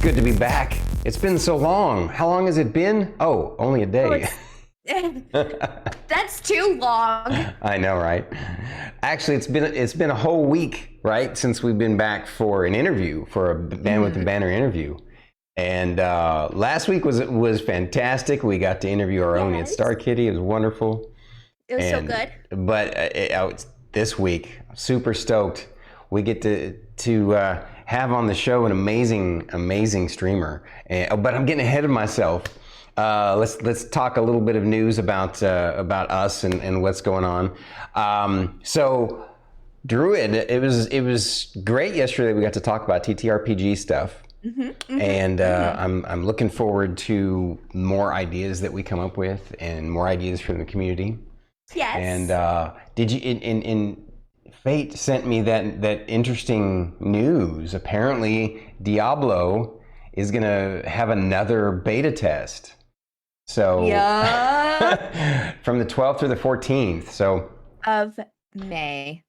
good to be back. It's been so long. How long has it been? Oh, only a day. That's too long. I know, right? Actually, it's been a whole week, right, since we've been back for an interview, for a Bandwidth and Banter interview. And last week was fantastic. We got to interview our own It's Star Kitty. It was wonderful. It was so good. But this week, super stoked. We get to have on the show an amazing streamer. But I'm getting ahead of myself. Let's talk a little bit of news about us and what's going on. So, Druid, it was great yesterday. We got to talk about TTRPG stuff, and I'm looking forward to more ideas that we come up with and more ideas from the community. Yes. And did you in Fate sent me that interesting news? Apparently, Diablo is gonna have another beta test. So yeah. From the 12th through the 14th. So of May.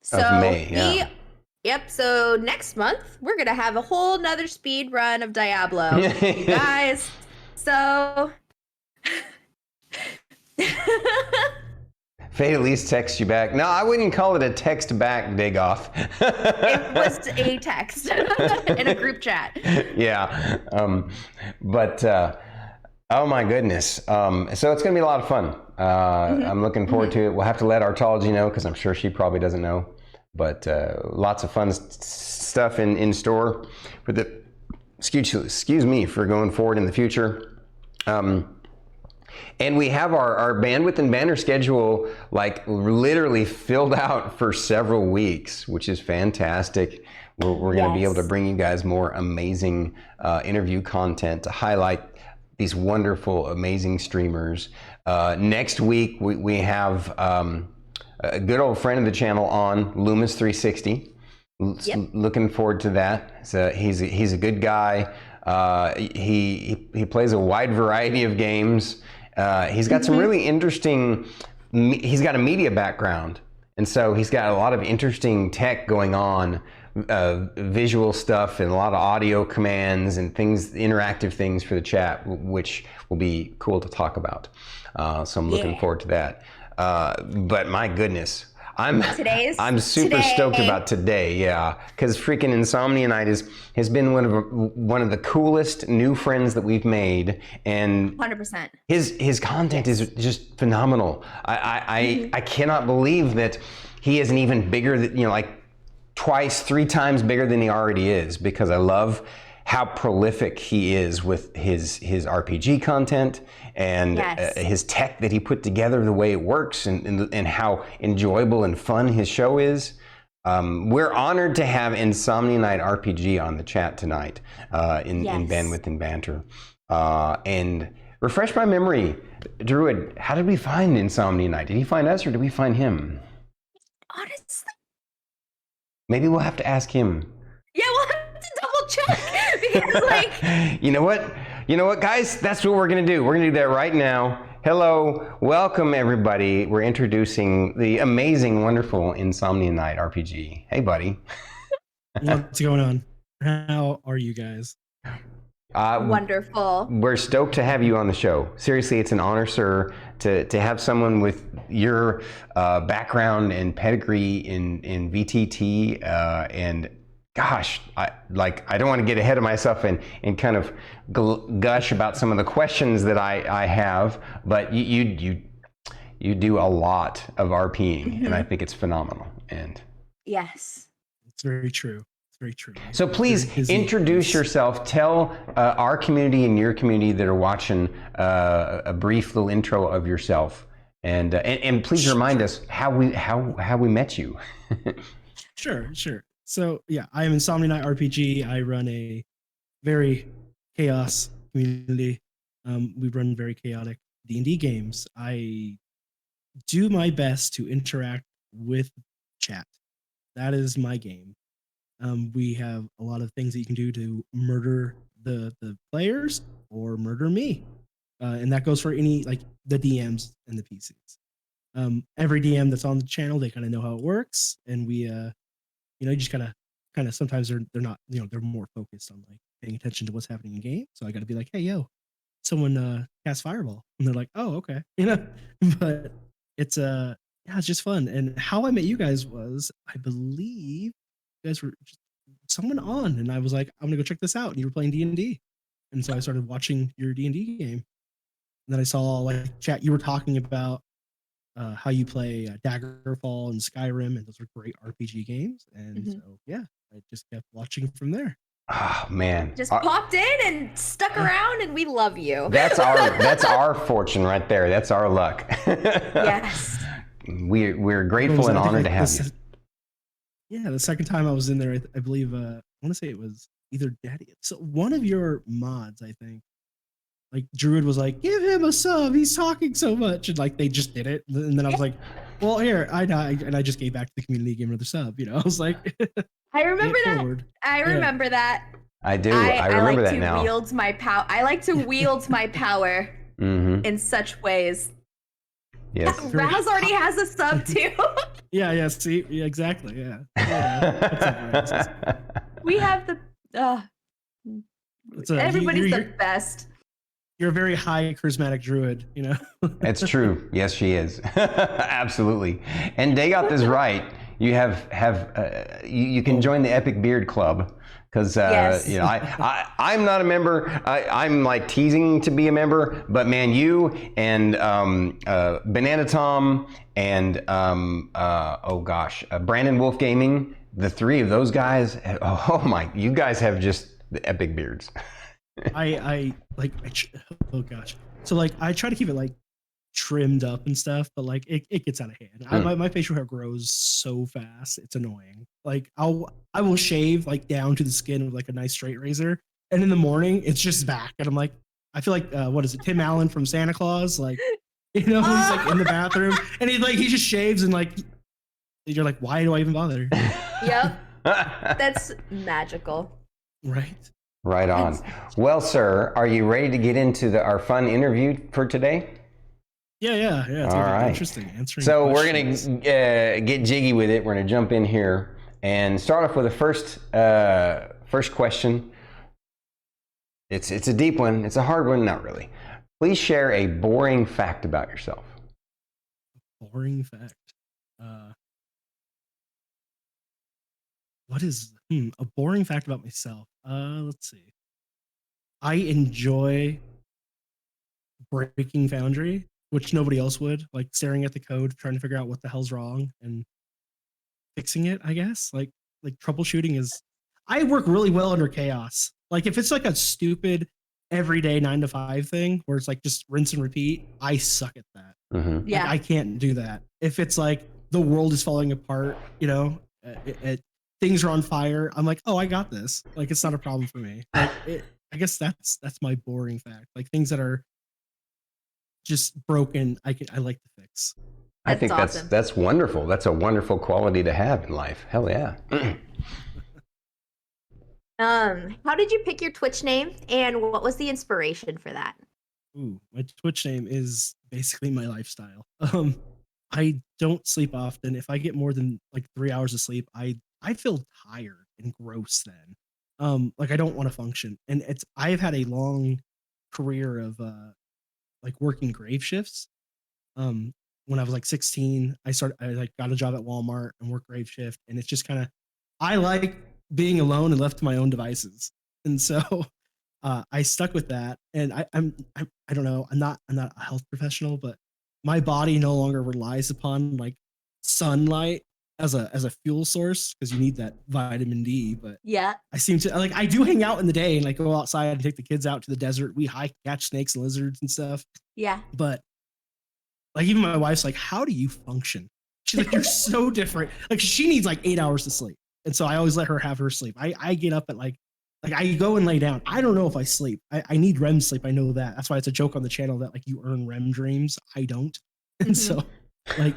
Yep. So next month we're gonna have a whole nother speed run of Diablo, you guys. So Fate at least texts you back. No, I wouldn't call it a text back dig off. It was a text in a group chat. Yeah. Oh my goodness. So it's going to be a lot of fun. I'm looking forward to it. We'll have to let Artology know because I'm sure she probably doesn't know. But lots of fun stuff in store for the, excuse me, for going forward in the future. And we have our Bandwidth and Banter schedule like literally filled out for several weeks, which is fantastic. We're going to be able to bring you guys more amazing interview content to highlight these wonderful, amazing streamers. Next week, we have a good old friend of the channel on, Loomis360. Yep. Looking forward to that. So he's a good guy. He plays a wide variety of games. He's got some really interesting, he's got a media background. And so he's got a lot of interesting tech going on, visual stuff and a lot of audio commands and things, interactive things for the chat, which will be cool to talk about. So I'm looking forward to that. But my goodness, I'm super stoked about today, because freaking Insomnia Night has been one of the coolest new friends that we've made, and 100%. His content is just phenomenal. I cannot believe that he isn't even bigger than, like twice, 3 times bigger than he already is, because I love how prolific he is with his RPG content and his tech that he put together, the way it works, and how enjoyable and fun his show is. We're honored to have InsomniaKnightRPG on the chat tonight in Bandwidth and Banter. And refresh my memory, Druid, how did we find Insomnia Night? Did he find us or did we find him? Honestly, maybe we'll have to ask him. Yeah, we'll have to double check because, like, you know what, guys? That's what we're gonna do. We're gonna do that right now. Hello, welcome everybody. We're introducing the amazing, wonderful InsomniaKnightRPG. Hey, buddy. What's going on? How are you guys? Wonderful. We're stoked to have you on the show. Seriously, it's an honor, sir, to have someone with your background and pedigree in VTT, and gosh, I don't want to get ahead of myself and kind of gush about some of the questions that I have, but you do a lot of RPing, and I think it's phenomenal. And yes, it's very true. Very true. So please introduce yourself. Tell our community and your community that are watching a brief little intro of yourself, and please remind us how we met you. Sure. So yeah, I am InsomniaKnightRPG. I run a very chaos community. We run very chaotic D&D games. I do my best to interact with chat. That is my game. We have a lot of things that you can do to murder the players or murder me. And that goes for any, like, the DMs and the PCs. Every DM that's on the channel, they kind of know how it works. And we, you just kind of kind of sometimes they're not, they're more focused on like paying attention to what's happening in game. So I got to be like, hey, yo, someone cast fireball, and they're like, oh, okay, But it's yeah, it's just fun. And how I met you guys was, I believe you guys were just someone on, and I was like, I'm gonna go check this out. And you were playing D&D, and so I started watching your D&D game. And then I saw like chat. You were talking about how you play Daggerfall and Skyrim, and those are great RPG games. And so yeah, I just kept watching from there. Oh man, just popped in and stuck around, and we love you. That's our fortune right there. That's our luck. Yes. We're grateful and honored to have you. Yeah, the second time I was in there, I believe I want to say it was either Daddy. So one of your mods, I think, like Druid was like, give him a sub. He's talking so much, and like they just did it. And then I was like, well, here and I just gave back to the community, gave another sub. I was like, I remember that. I remember that. I do. I remember that now. I like to wield my power in such ways. Yes. Raz already has a sub too. Yeah. See, yeah, exactly. Yeah. We have the. Everybody's the best. You're a very high charismatic druid, It's true. Yes, she is. Absolutely. And Dagoth is right. You you can join the Epic Beard Club. Because I'm not a member. I'm like teasing to be a member, but man, you and Banana Tom and Brandon Wolf Gaming, the three of those guys. Oh my, you guys have just the epic beards. I oh gosh. So like I try to keep it like trimmed up and stuff, but like it gets out of hand. My facial hair grows so fast, it's annoying. Like I will shave like down to the skin with like a nice straight razor, and in the morning it's just back, and I'm like, I feel like what is it, Tim Allen from Santa Claus? Like, he's like in the bathroom and he just shaves, and like you're like, why do I even bother? Yep. That's magical. Right on. Well, sir, are you ready to get into our fun interview for today? Yeah. It's all right. Interesting. Answering so questions. We're gonna get jiggy with it. We're gonna jump in here and start off with the first question. It's a deep one. It's a hard one. Not really. Please share a boring fact about yourself. Boring fact. What is a boring fact about myself? Let's see. I enjoy breaking Foundry, which nobody else would, like staring at the code, trying to figure out what the hell's wrong and fixing it, I guess. Like troubleshooting is, I work really well under chaos. Like if it's like a stupid everyday 9 to 5 thing where it's like just rinse and repeat, I suck at that. Mm-hmm. Yeah. Like, I can't do that. If it's like the world is falling apart, things are on fire, I'm like, oh, I got this. Like it's not a problem for me. Like I guess that's my boring fact. Like things that are just broken, I like to fix. I think awesome. That's wonderful. That's a wonderful quality to have in life. Hell yeah. How did you pick your Twitch name, and what was the inspiration for that? Ooh, my Twitch name is basically my lifestyle. I don't sleep often. If I get more than like 3 hours of sleep, I feel tired and gross then. Like I don't want to function. And I've had a long career of like working grave shifts. When I was like 16, I like got a job at Walmart and worked grave shift, and it's just kind of, I like being alone and left to my own devices. And so I stuck with that. And I don't know, I'm not a health professional, but my body no longer relies upon like sunlight as a fuel source, because you need that vitamin D. But yeah, I seem to like, I do hang out in the day and like go outside and take the kids out to the desert. We hike, catch snakes and lizards and stuff. Yeah. But like even my wife's like, how do you function? She's like, you're so different. Like she needs like 8 hours to sleep. And so I always let her have her sleep. I get up at like I go and lay down. I don't know if I sleep. I need REM sleep. I know that. That's why it's a joke on the channel that like you earn REM dreams. I don't. And so like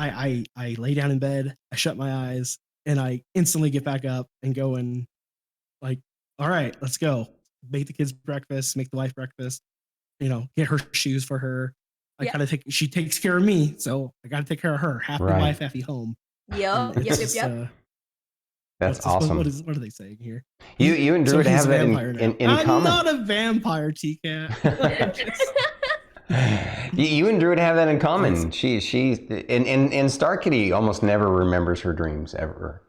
I lay down in bed, I shut my eyes, and I instantly get back up and go and like, all right, let's go. Make the kids breakfast, make the wife breakfast, get her shoes for her. She takes care of me, so I gotta take care of her. Half the wife, half the home. Yep. That's awesome. What are they saying here? You and Druid have that in I'm common. not a vampire, TCAT. You and Druid have that in common. She and Star Kitty almost never remembers her dreams ever.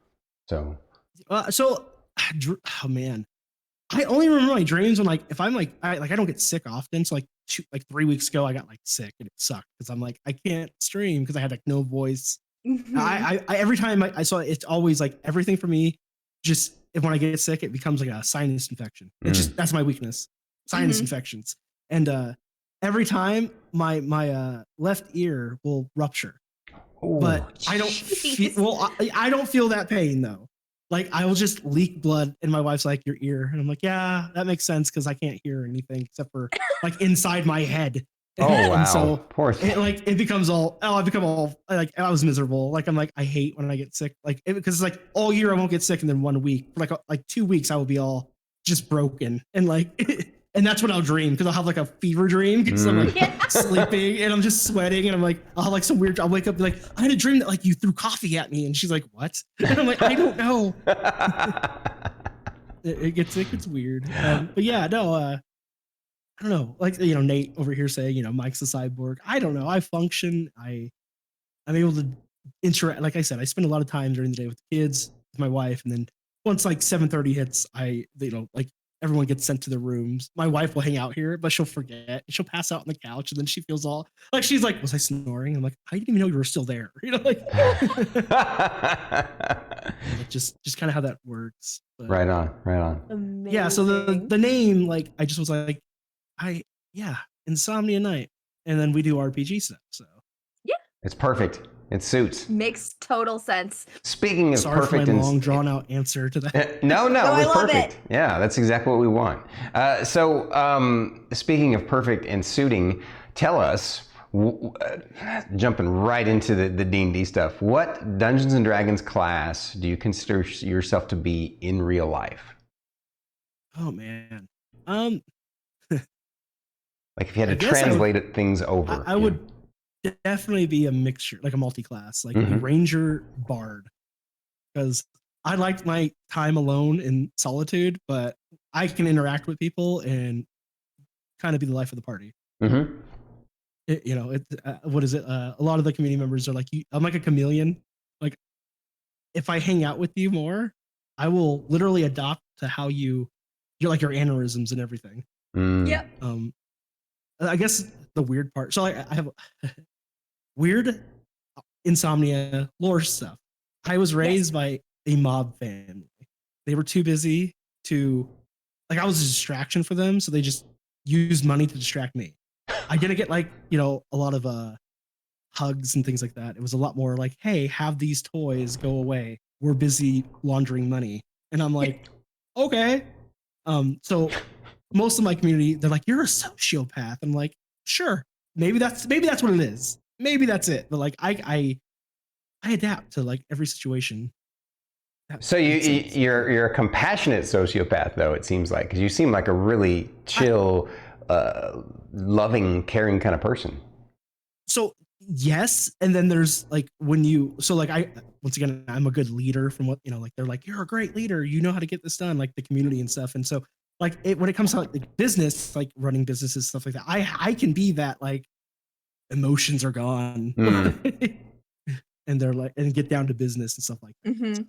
So oh man, I only remember my dreams when if I'm I don't get sick often. So 3 weeks ago I got sick and it sucked because I'm I can't stream because I had no voice. I every time I saw it's always everything for me. Just when I get sick, it becomes a sinus infection. It's just that's my weakness, sinus infections. And every time my left ear will rupture, but I don't feel I don't feel that pain though. I will just leak blood, and my wife's like, "Your ear," and I'm like, "Yeah, that makes sense because I can't hear anything except for inside my head." Oh wow! And so poor thing. it becomes all. Oh, I become all I was miserable. I'm I hate when I get sick. Because all year I won't get sick, and then 1 week, for 2 weeks, I will be all just broken, and and that's when I'll dream because I'll have a fever dream because I'm sleeping and I'm just sweating and I'm I'll have some weird. I'll wake up and be I had a dream that you threw coffee at me, and she's like, "What?" And I'm I don't know. it gets weird, but yeah, no. I don't know, Nate over here saying, Mike's a cyborg. I don't know. I function. I'm able to interact. Like I said, I spend a lot of time during the day with the kids, with my wife, and then once 7:30 hits, everyone gets sent to their rooms. My wife will hang out here, but she'll forget. She'll pass out on the couch, and then she feels all she's like, "Was I snoring?" I'm I didn't even know you were still there. Just kind of how that works. But, right on. Amazing. Yeah. So the name, I just was Insomnia Night, and then we do RPG stuff. So yeah, it's perfect. It suits. Makes total sense. Speaking of sorry perfect, for my long drawn out answer to that. No, it was perfect. It. Yeah, that's exactly what we want. Speaking of perfect and suiting, tell us. Jumping right into the D&D stuff. What Dungeons and Dragons class do you consider yourself to be in real life? Oh man. If you had to translate things over. I would definitely be a mixture, a multi-class, a ranger bard. Because I like my time alone in solitude, but I can interact with people and kind of be the life of the party. Mm-hmm. What is it? A lot of the community members are I'm like a chameleon. If I hang out with you more, I will literally adopt to how you're your aneurysms and everything. Yep. I guess the weird part. So I have weird insomnia lore stuff. I was raised by a mob family. They were too busy to I was a distraction for them, so they just used money to distract me. I didn't get a lot of hugs and things like that. It was a lot more hey, have these toys, go away. We're busy laundering money. And I'm okay. So most of my community, they're you're a sociopath. I'm sure, maybe that's what it is. Maybe that's it. But I adapt to every situation. So you're a compassionate sociopath, though, it seems because you seem like a really chill, loving, caring kind of person. So yes, and then there's when you once again, I'm a good leader from what they're you're a great leader, you know how to get this done, the community and stuff. And so when it comes to business, running businesses, stuff like that, I can be that emotions are gone. And they're and get down to business and stuff like that.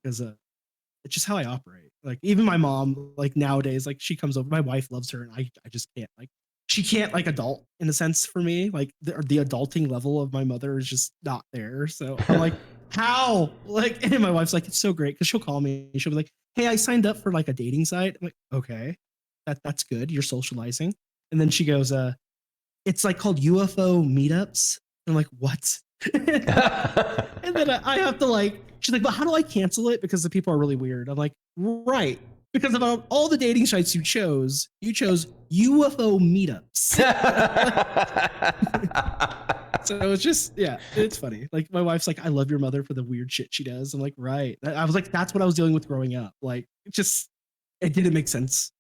Because it's just how I operate. Even my mom, nowadays, she comes over, my wife loves her, and I just can't she can't adult in a sense for me. The adulting level of my mother is just not there. So I'm how? And my wife's it's so great because she'll call me and she'll be hey, I signed up for a dating site. I'm okay, that's good. You're socializing. And then she goes, it's called UFO meetups. I'm what? And then I have to she's but how do I cancel it? Because the people are really weird. I'm right. Because about all the dating sites you chose UFO meetups. So it's just, it's funny. My wife's I love your mother for the weird shit she does. I'm right. I was that's what I was dealing with growing up. It didn't make sense.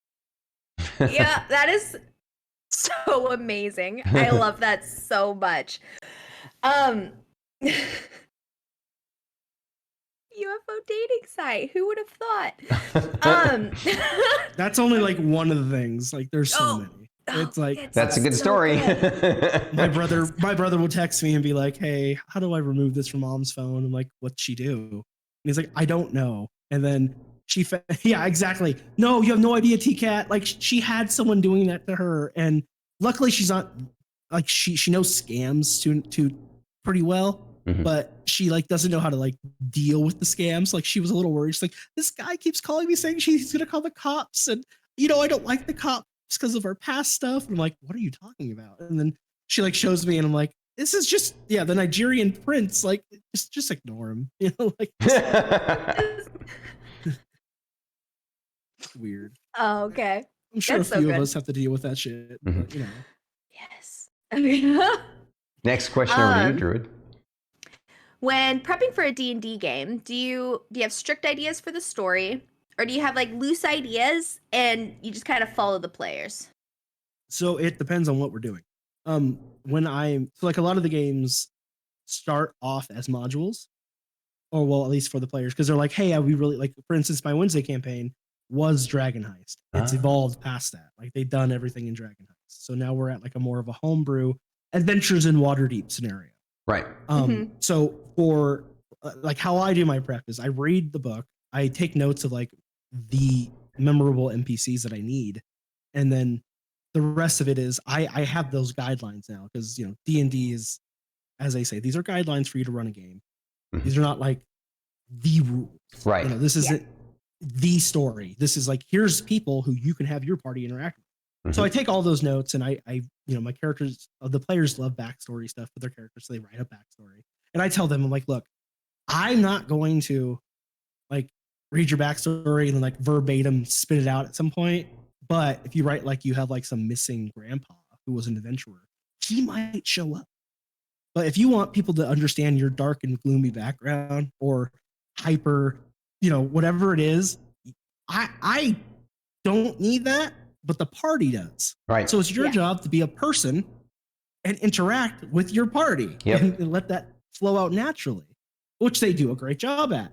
Yeah, that is so amazing. I love that so much. UFO dating site. Who would have thought? That's only like one of the things. Like there's so many. It's like that's a good story. my brother will text me and be like, "Hey, how do I remove this from mom's phone?" I'm like, "What'd she do?" And he's like, "I don't know." And then yeah, exactly. No, you have no idea, T-Cat. Like she had someone doing that to her, and luckily she's not like she knows scams to pretty well. Mm-hmm. But she like doesn't know how to like deal with the scams. Like she was a little worried. She's like, this guy keeps calling me saying he's gonna call the cops, and I don't like the cops because of our past stuff. And I'm like, what are you talking about? And then she like shows me, and I'm like, this is just the Nigerian prince. Like just ignore him. Like it's weird. Oh, okay. I'm sure That's a few so of good. us have to deal with that shit. Mm-hmm. But, Yes. Next question over to you, Druid. When prepping for a D&D game, do you have strict ideas for the story, or do you have like loose ideas and you just kind of follow the players? So it depends on what we're doing. So like a lot of the games start off as modules, or well, at least for the players, because they're like, hey, we really like, for instance, my Wednesday campaign was Dragon Heist. It's evolved past that. Like they've done everything in Dragon Heist. So now we're at like a more of a homebrew Adventures in Waterdeep scenario. Right. So for like how I do my prep is I read the book, I take notes of like the memorable NPCs that I need, and then the rest of it is I have those guidelines now, because D&D is, as I say, these are guidelines for you to run a game. Mm-hmm. These are not like the rules. Right. This isn't the story. This is like, here's people who you can have your party interact with. Mm-hmm. So I take all those notes, and I my characters, the players love backstory stuff for their characters, so they write a backstory. And I tell them, I'm like, look, I'm not going to like read your backstory and then like verbatim spit it out at some point. But if you write like you have like some missing grandpa who was an adventurer, he might show up. But if you want people to understand your dark and gloomy background, or hyper, whatever it is, I don't need that, but the party does. Right. So it's your job to be a person and interact with your party, and let that flow out naturally, which they do a great job at.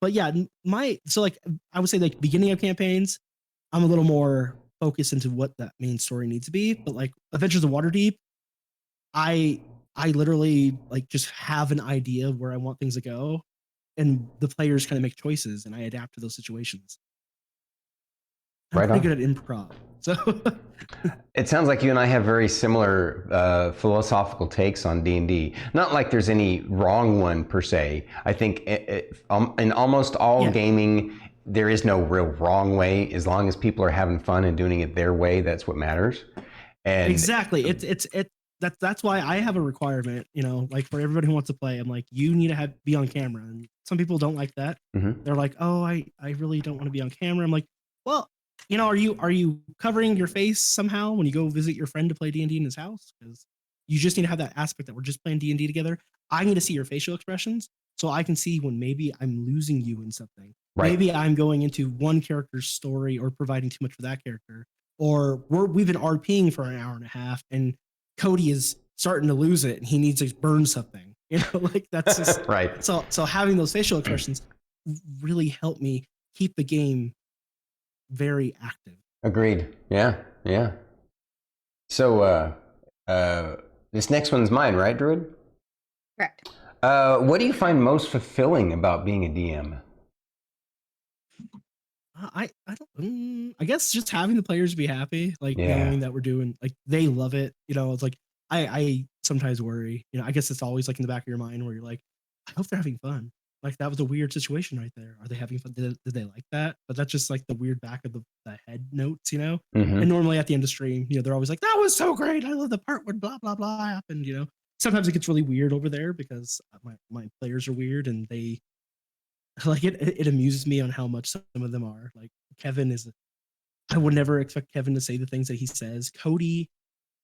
But yeah, so like I would say like beginning of campaigns, I'm a little more focused into what that main story needs to be. But like Adventures of Waterdeep, I literally like just have an idea of where I want things to go, and the players kind of make choices, and I adapt to those situations. I'm pretty good at improv. So it sounds like you and I have very similar philosophical takes on D&D. Not like there's any wrong one per se. I think in almost all gaming, there is no real wrong way. As long as people are having fun and doing it their way, that's what matters. And exactly, that's why I have a requirement. Like for everybody who wants to play, I'm like, you need to be on camera. And some people don't like that. Mm-hmm. They're like, oh, I really don't want to be on camera. I'm like, well, are you covering your face somehow when you go visit your friend to play D&D in his house? Because you just need to have that aspect that we're just playing D&D together. I need to see your facial expressions so I can see when maybe I'm losing you in something. Right. Maybe I'm going into one character's story or providing too much for that character, or we've been RPing for an hour and a half and Cody is starting to lose it and he needs to burn something. Like that's just right. So having those facial expressions really help me keep the game very active. Agreed. Yeah. So this next one's mine, right, Druid? Correct. What do you find most fulfilling about being a DM? I guess just having the players be happy, like knowing that we're doing, like they love it. It's like I sometimes worry. I guess it's always like in the back of your mind where you're like, I hope they're having fun. Like that was a weird situation right there. Are they having fun? Did they like that? But that's just like the weird back of the head notes, Mm-hmm. And normally at the end of stream, they're always like, that was so great. I love the part where blah, blah, blah happened, Sometimes it gets really weird over there because my players are weird, and they like it amuses me on how much some of them are. Like Kevin I would never expect Kevin to say the things that he says. Cody,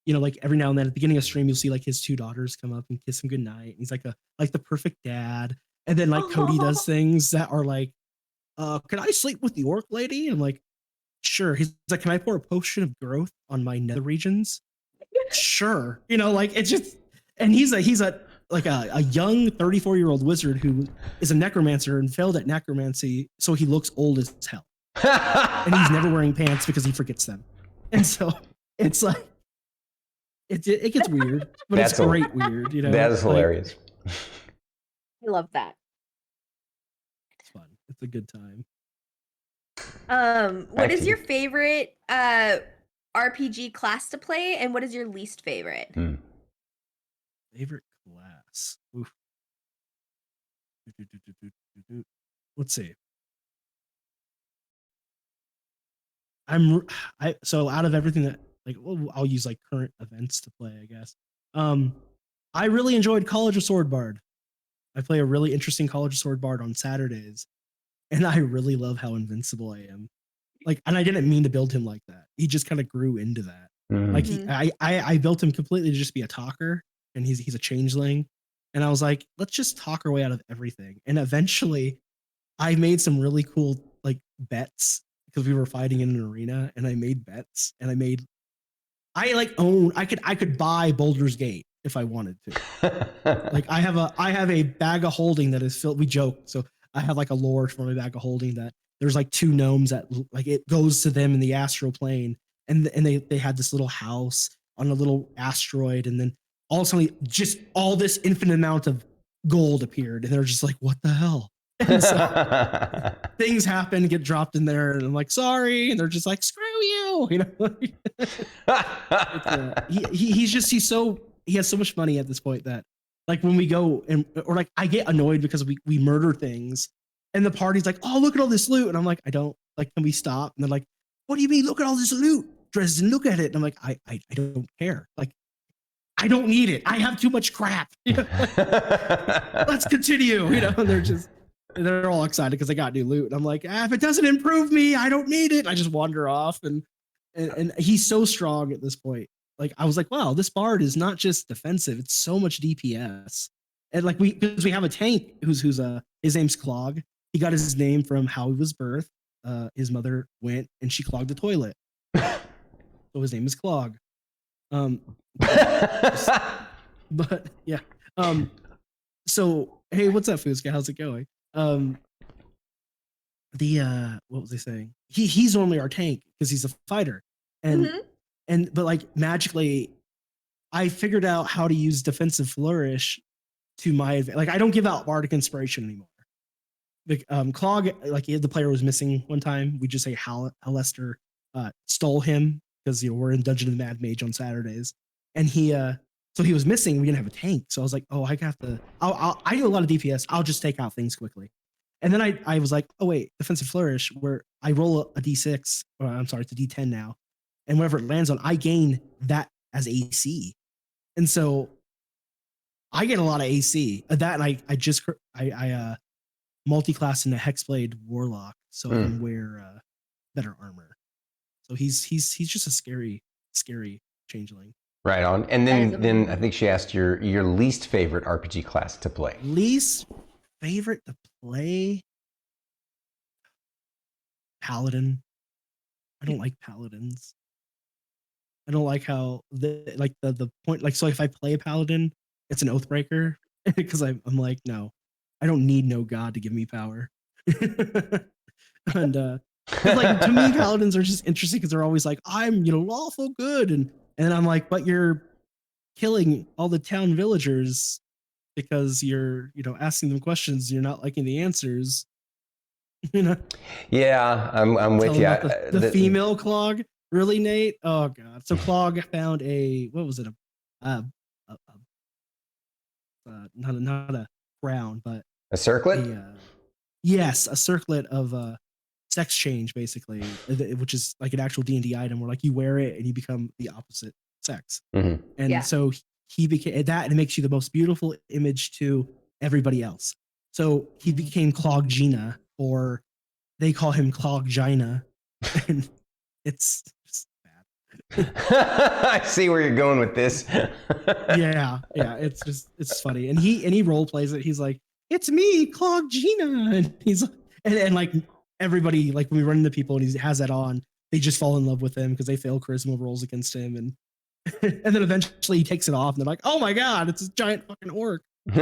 like every now and then at the beginning of stream, you'll see like his two daughters come up and kiss him goodnight. And he's like the perfect dad. And then like Cody does things that are like, can I sleep with the orc lady? And I'm like, sure. He's like, can I pour a potion of growth on my nether regions? Sure. Like it's just, and he's a like a young 34-year-old wizard who is a necromancer and failed at necromancy, so he looks old as hell. And he's never wearing pants because he forgets them. And so it's like it gets weird, but it's great weird, you know. That is hilarious. I love that. It's fun. It's a good time. What is your favorite RPG class to play, and what is your least favorite? Favorite class. Oof. Let's see. So out of everything that I'll use like current events to play, I guess. I really enjoyed College of Swordbard. I play a really interesting College of Swordbard on Saturdays, and I really love how invincible I am. Like, and I didn't mean to build him like that. He just kind of grew into that. Like I built him completely to just be a talker, and he's a changeling. And I was like, let's just talk our way out of everything. And eventually I made some really cool like bets because we were fighting in an arena, and I made bets, and I could buy Boulder's Gate if I wanted to. Like I have a bag of holding that is filled. We joke. So I have like a lore for my bag of holding that there's like 2 gnomes that like it goes to them in the astral plane. And they had this little house on a little asteroid. And then all of a sudden just all this infinite amount of gold appeared. And they're just like, what the hell? And so things happen, get dropped in there, and I'm like, sorry. And they're just like, screw you. You know, he has so much money at this point that like when we go or like I get annoyed because we murder things, and the party's like, oh, look at all this loot. And I'm like, I don't like, can we stop? And they're like, what do you mean? Look at all this loot, Dresden, look at it. And I'm like, I don't care. Like, I don't need it. I have too much crap. Let's continue. You know, and they're all excited because they got new loot. And I'm like, if it doesn't improve me, I don't need it. And I just wander off. And he's so strong at this point. Like, I was like, wow, this bard is not just defensive. It's so much DPS. And like because we have a tank who's his name's Clog. He got his name from how he was birthed. His mother went and she clogged the toilet. So his name is Clog. But yeah. So hey, what's up, Fuzka? How's it going? What was I saying? He's normally our tank because he's a fighter. But like magically, I figured out how to use defensive flourish to my advantage. Like I don't give out bardic inspiration anymore. Like Clog, like the player was missing one time. We just say Hallester stole him because we're in Dungeon of the Mad Mage on Saturdays, and so he was missing. We didn't have a tank, so I was like, oh, I got to. I do a lot of DPS. I'll just take out things quickly. And then I was like, oh wait, defensive flourish, where I roll a d6. Or I'm sorry, it's a d10 now, and whatever it lands on, I gain that as AC, and so I get a lot of AC. That and I multi-class in a Hexblade Warlock, so I can wear better armor. So he's just a scary changeling. Right on. And then I think she asked your least favorite RPG class to play. Least favorite to play? Paladin. I don't like paladins. I don't like how the point, like, so if I play a paladin, it's an Oathbreaker because I'm like, no, I don't need no god to give me power. And like to me, paladins are just interesting because they're always like, I'm lawful good, and I'm like, but you're killing all the town villagers because you're asking them questions, you're not liking the answers. Yeah, I'm with you. The female Clog, really, Nate? Oh god. So Clog found what was it? Not a crown, but a circlet. Yes, a circlet of sex change, basically, which is like an actual D&D item where like you wear it and you become the opposite sex. And so he became that, and it makes you the most beautiful image to everybody else. So he became Clog Gina, or they call him Clog Gina, and it's just bad. I see where you're going with this. yeah, it's funny, and he role plays it. He's like, it's me, Clog Gina, and he's and like everybody, like when we run into people and he has that on, they just fall in love with him because they fail charisma rolls against him, and then eventually he takes it off and they're like, oh my god, it's a giant fucking orc. Oh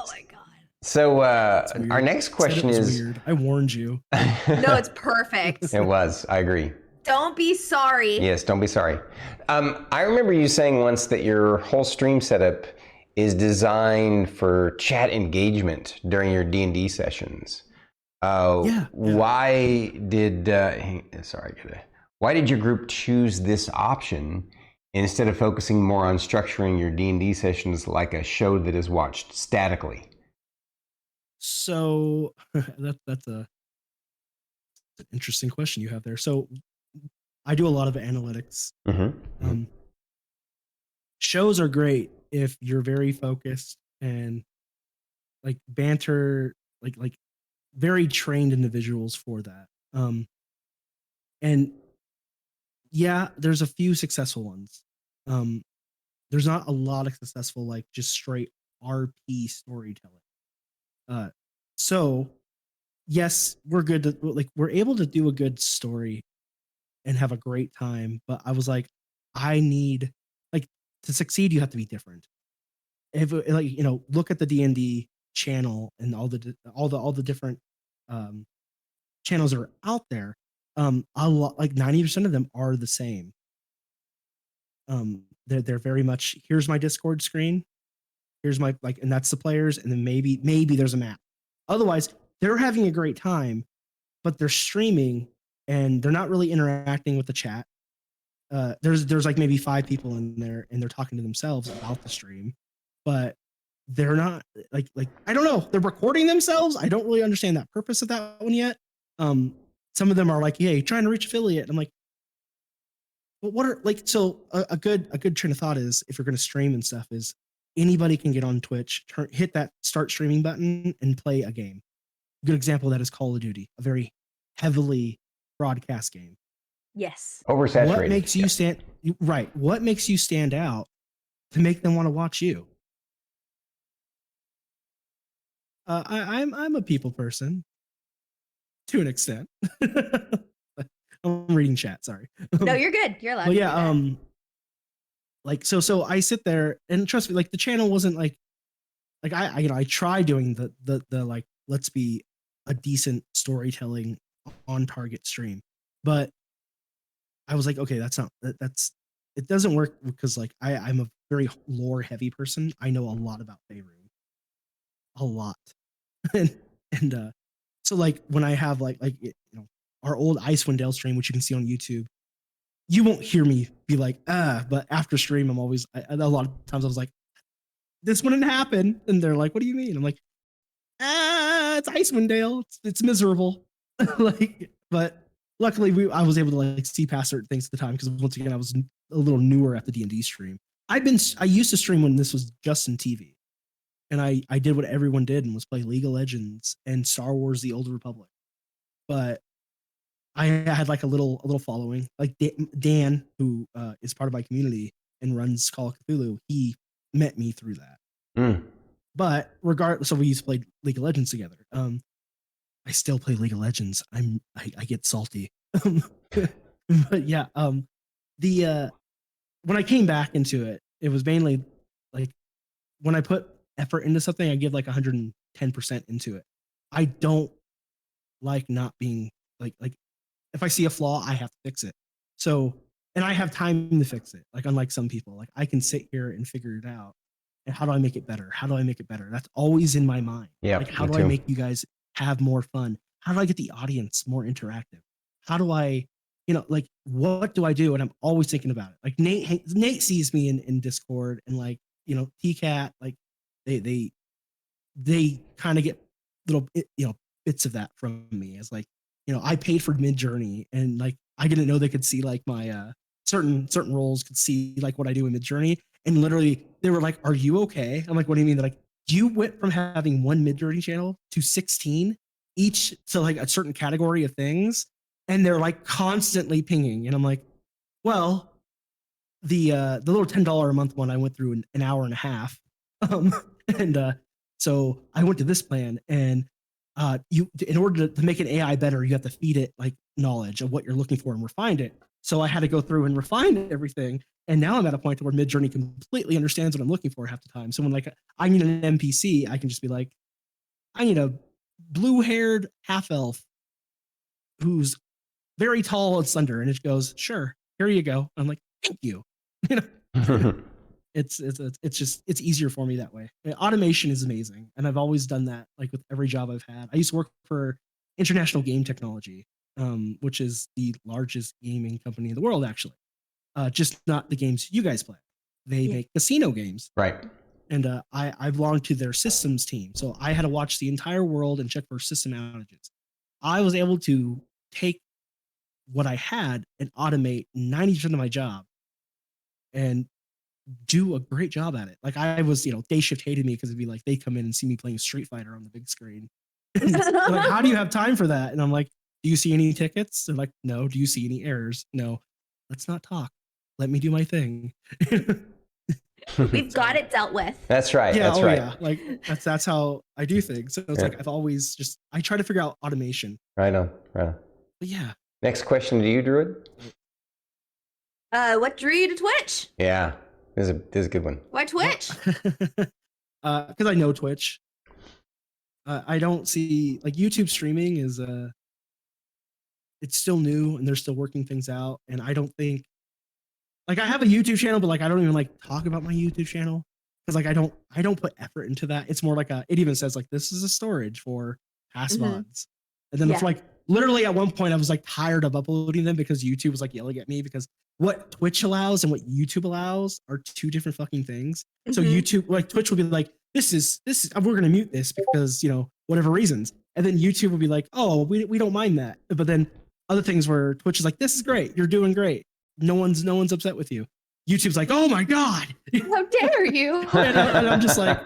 my god. So our next question is weird. I warned you. No, it's perfect. It was. I agree. Don't be sorry. Yes, don't be sorry. I remember you saying once that your whole stream setup is designed for chat engagement during your D&D sessions. Yeah. Why did why did your group choose this option instead of focusing more on structuring your D&D sessions like a show that is watched statically? So that's an interesting question you have there. So I do a lot of analytics. Shows are great if you're very focused and like banter, like very trained individuals for that. And yeah, there's a few successful ones. There's not a lot of successful like just straight RP storytelling. So yes, we're good to we're able to do a good story and have a great time, but I was like, I need to succeed, you have to be different. If look at the D&D channel and all the different channels that are out there. A lot, like 90% of them are the same. They're very much, here's my Discord screen, here's my and that's the players, and then maybe there's a map. Otherwise, they're having a great time, but they're streaming and they're not really interacting with the chat. There's like maybe 5 people in there and they're talking to themselves about the stream, but they're not like I don't know, they're recording themselves. I don't really understand that purpose of that one yet. Some of them are like, hey, trying to reach affiliate. I'm like, but what are a good train of thought is, if you're going to stream and stuff, is anybody can get on Twitch, hit that start streaming button and play a game. A good example of that is Call of Duty, a very heavily broadcast game. Yes. Oversaturated. What makes you stand right? What makes you stand out to make them want to watch you? I'm a people person to an extent. I'm reading chat. Sorry. No, you're good. You're allowed. But yeah, so I sit there and trust me, like the channel wasn't like I tried doing the like, let's be a decent storytelling on target stream, but I was like, okay, it doesn't work because like I'm a very lore heavy person. I know a lot about Faerun, a lot, and so like when I have like our old Icewind Dale stream, which you can see on YouTube, you won't hear me be like but after stream I'm always a lot of times I was like, this wouldn't happen, and they're like, what do you mean? I'm like, it's Icewind Dale, it's miserable. But luckily I was able to like see past certain things at the time, because once again I was a little newer at the D&D stream. I used to stream when this was just in TV, and I did what everyone did and was play League of Legends and Star Wars: The Old Republic. But I had like a little following. Like Dan, who is part of my community and runs Call of Cthulhu, he met me through that. But regardless, so we used to play League of Legends together. I still play League of Legends. I get salty. But yeah, when I came back into it, it was mainly like when I put effort into something, I give like 110% into it. I don't like not being like if I see a flaw, I have to fix it. So, and I have time to fix it. Like unlike some people, like I can sit here and figure it out. And how do I make it better? How do I make it better? That's always in my mind. Yeah. Like how do I make you guys have more fun? How do I get the audience more interactive? How do I, like what do I do? And I'm always thinking about it. Like Nate sees me in Discord, and like, TCAT, like they kind of get little, bits of that from me. As like, I paid for Midjourney, and like I didn't know they could see like my certain roles could see like what I do in Midjourney, and literally they were like, "Are you okay?" I'm like, "What do you mean?" They're like, "You went from having one Midjourney channel to 16 each to like a certain category of things," and they're like constantly pinging, and I'm like, "Well, the little $10 a month one I went through in an hour and a half, and so I went to this plan, and in order to make an AI better, you have to feed it like knowledge of what you're looking for and refine it. So I had to go through and refine everything. And now I'm at a point where Midjourney completely understands what I'm looking for half the time. So when like I need an NPC, I can just be like, I need a blue-haired half-elf who's very tall and slender, and it goes, sure, here you go. I'm like, thank you. You know, it's easier for me that way. Automation is amazing, and I've always done that. Like with every job I've had, I used to work for International Game Technology, which is the largest gaming company in the world, actually. Just not the games you guys play. They make casino games, right? And I belonged to their systems team, so I had to watch the entire world and check for system outages. I was able to take what I had and automate 90% of my job and do a great job at it. Like I was, day shift hated me because it'd be like they come in and see me playing Street Fighter on the big screen. And like, how do you have time for that? And I'm like, do you see any tickets? They're like, no. Do you see any errors? No. Let's not talk. Let me do my thing. We've got it dealt with. That's right. Yeah, that's right. Yeah. Like that's how I do things. So it's like I've always I try to figure out automation. Right on. But yeah. Next question to you, Druid. What drew you to Twitch? Yeah, this is a good one. Why Twitch? Because I know Twitch. I don't see like YouTube streaming is it's still new and they're still working things out, and I don't think like I have a YouTube channel, but like I don't even like talk about my YouTube channel because like I don't put effort into that. It's more like it even says like this is a storage for past VODs, and then it's like literally at one point I was like tired of uploading them because YouTube was like yelling at me because what Twitch allows and what YouTube allows are two different fucking things. So YouTube, like Twitch will be like, this is we're gonna mute this because whatever reasons, and then YouTube will be like, oh, we don't mind that, but then other things where Twitch is like, this is great, you're doing great, no one's upset with you. YouTube's like, oh my god, how dare you? and I'm just like,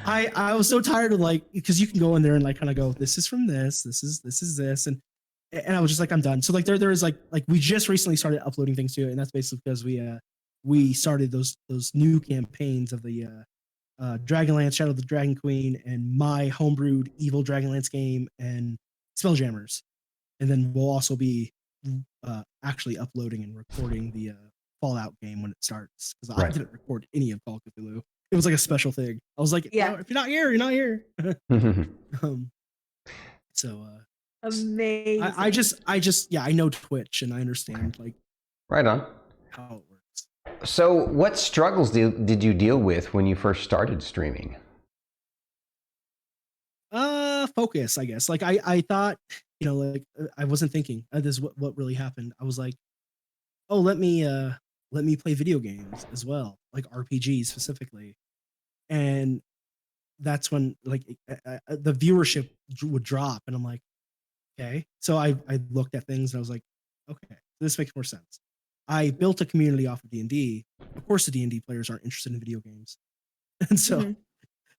I was so tired of like, because you can go in there and like kind of go, this is from this is this, and I was just like, I'm done. So like there is like we just recently started uploading things to it, and that's basically because we started those new campaigns of the Dragonlance, Shadow of the Dragon Queen, and my homebrewed Evil Dragonlance game, and Spelljammers, and then we'll also be actually uploading and recording the Fallout game when it starts, because I didn't record any of Call of Cthulhu. It was like a special thing. I was like, if you're not here, you're not here. Amazing. I just I know Twitch and I understand like right on how it works. So what struggles did you deal with when you first started streaming? Focus, I guess. Like I thought, like I wasn't thinking. This is what really happened. I was like, oh, let me play video games as well, like RPGs specifically, and that's when like the viewership would drop, and I'm like, okay. So I looked at things and I was like, okay, this makes more sense. I built a community off of D&D. Of course, the D&D players aren't interested in video games, and so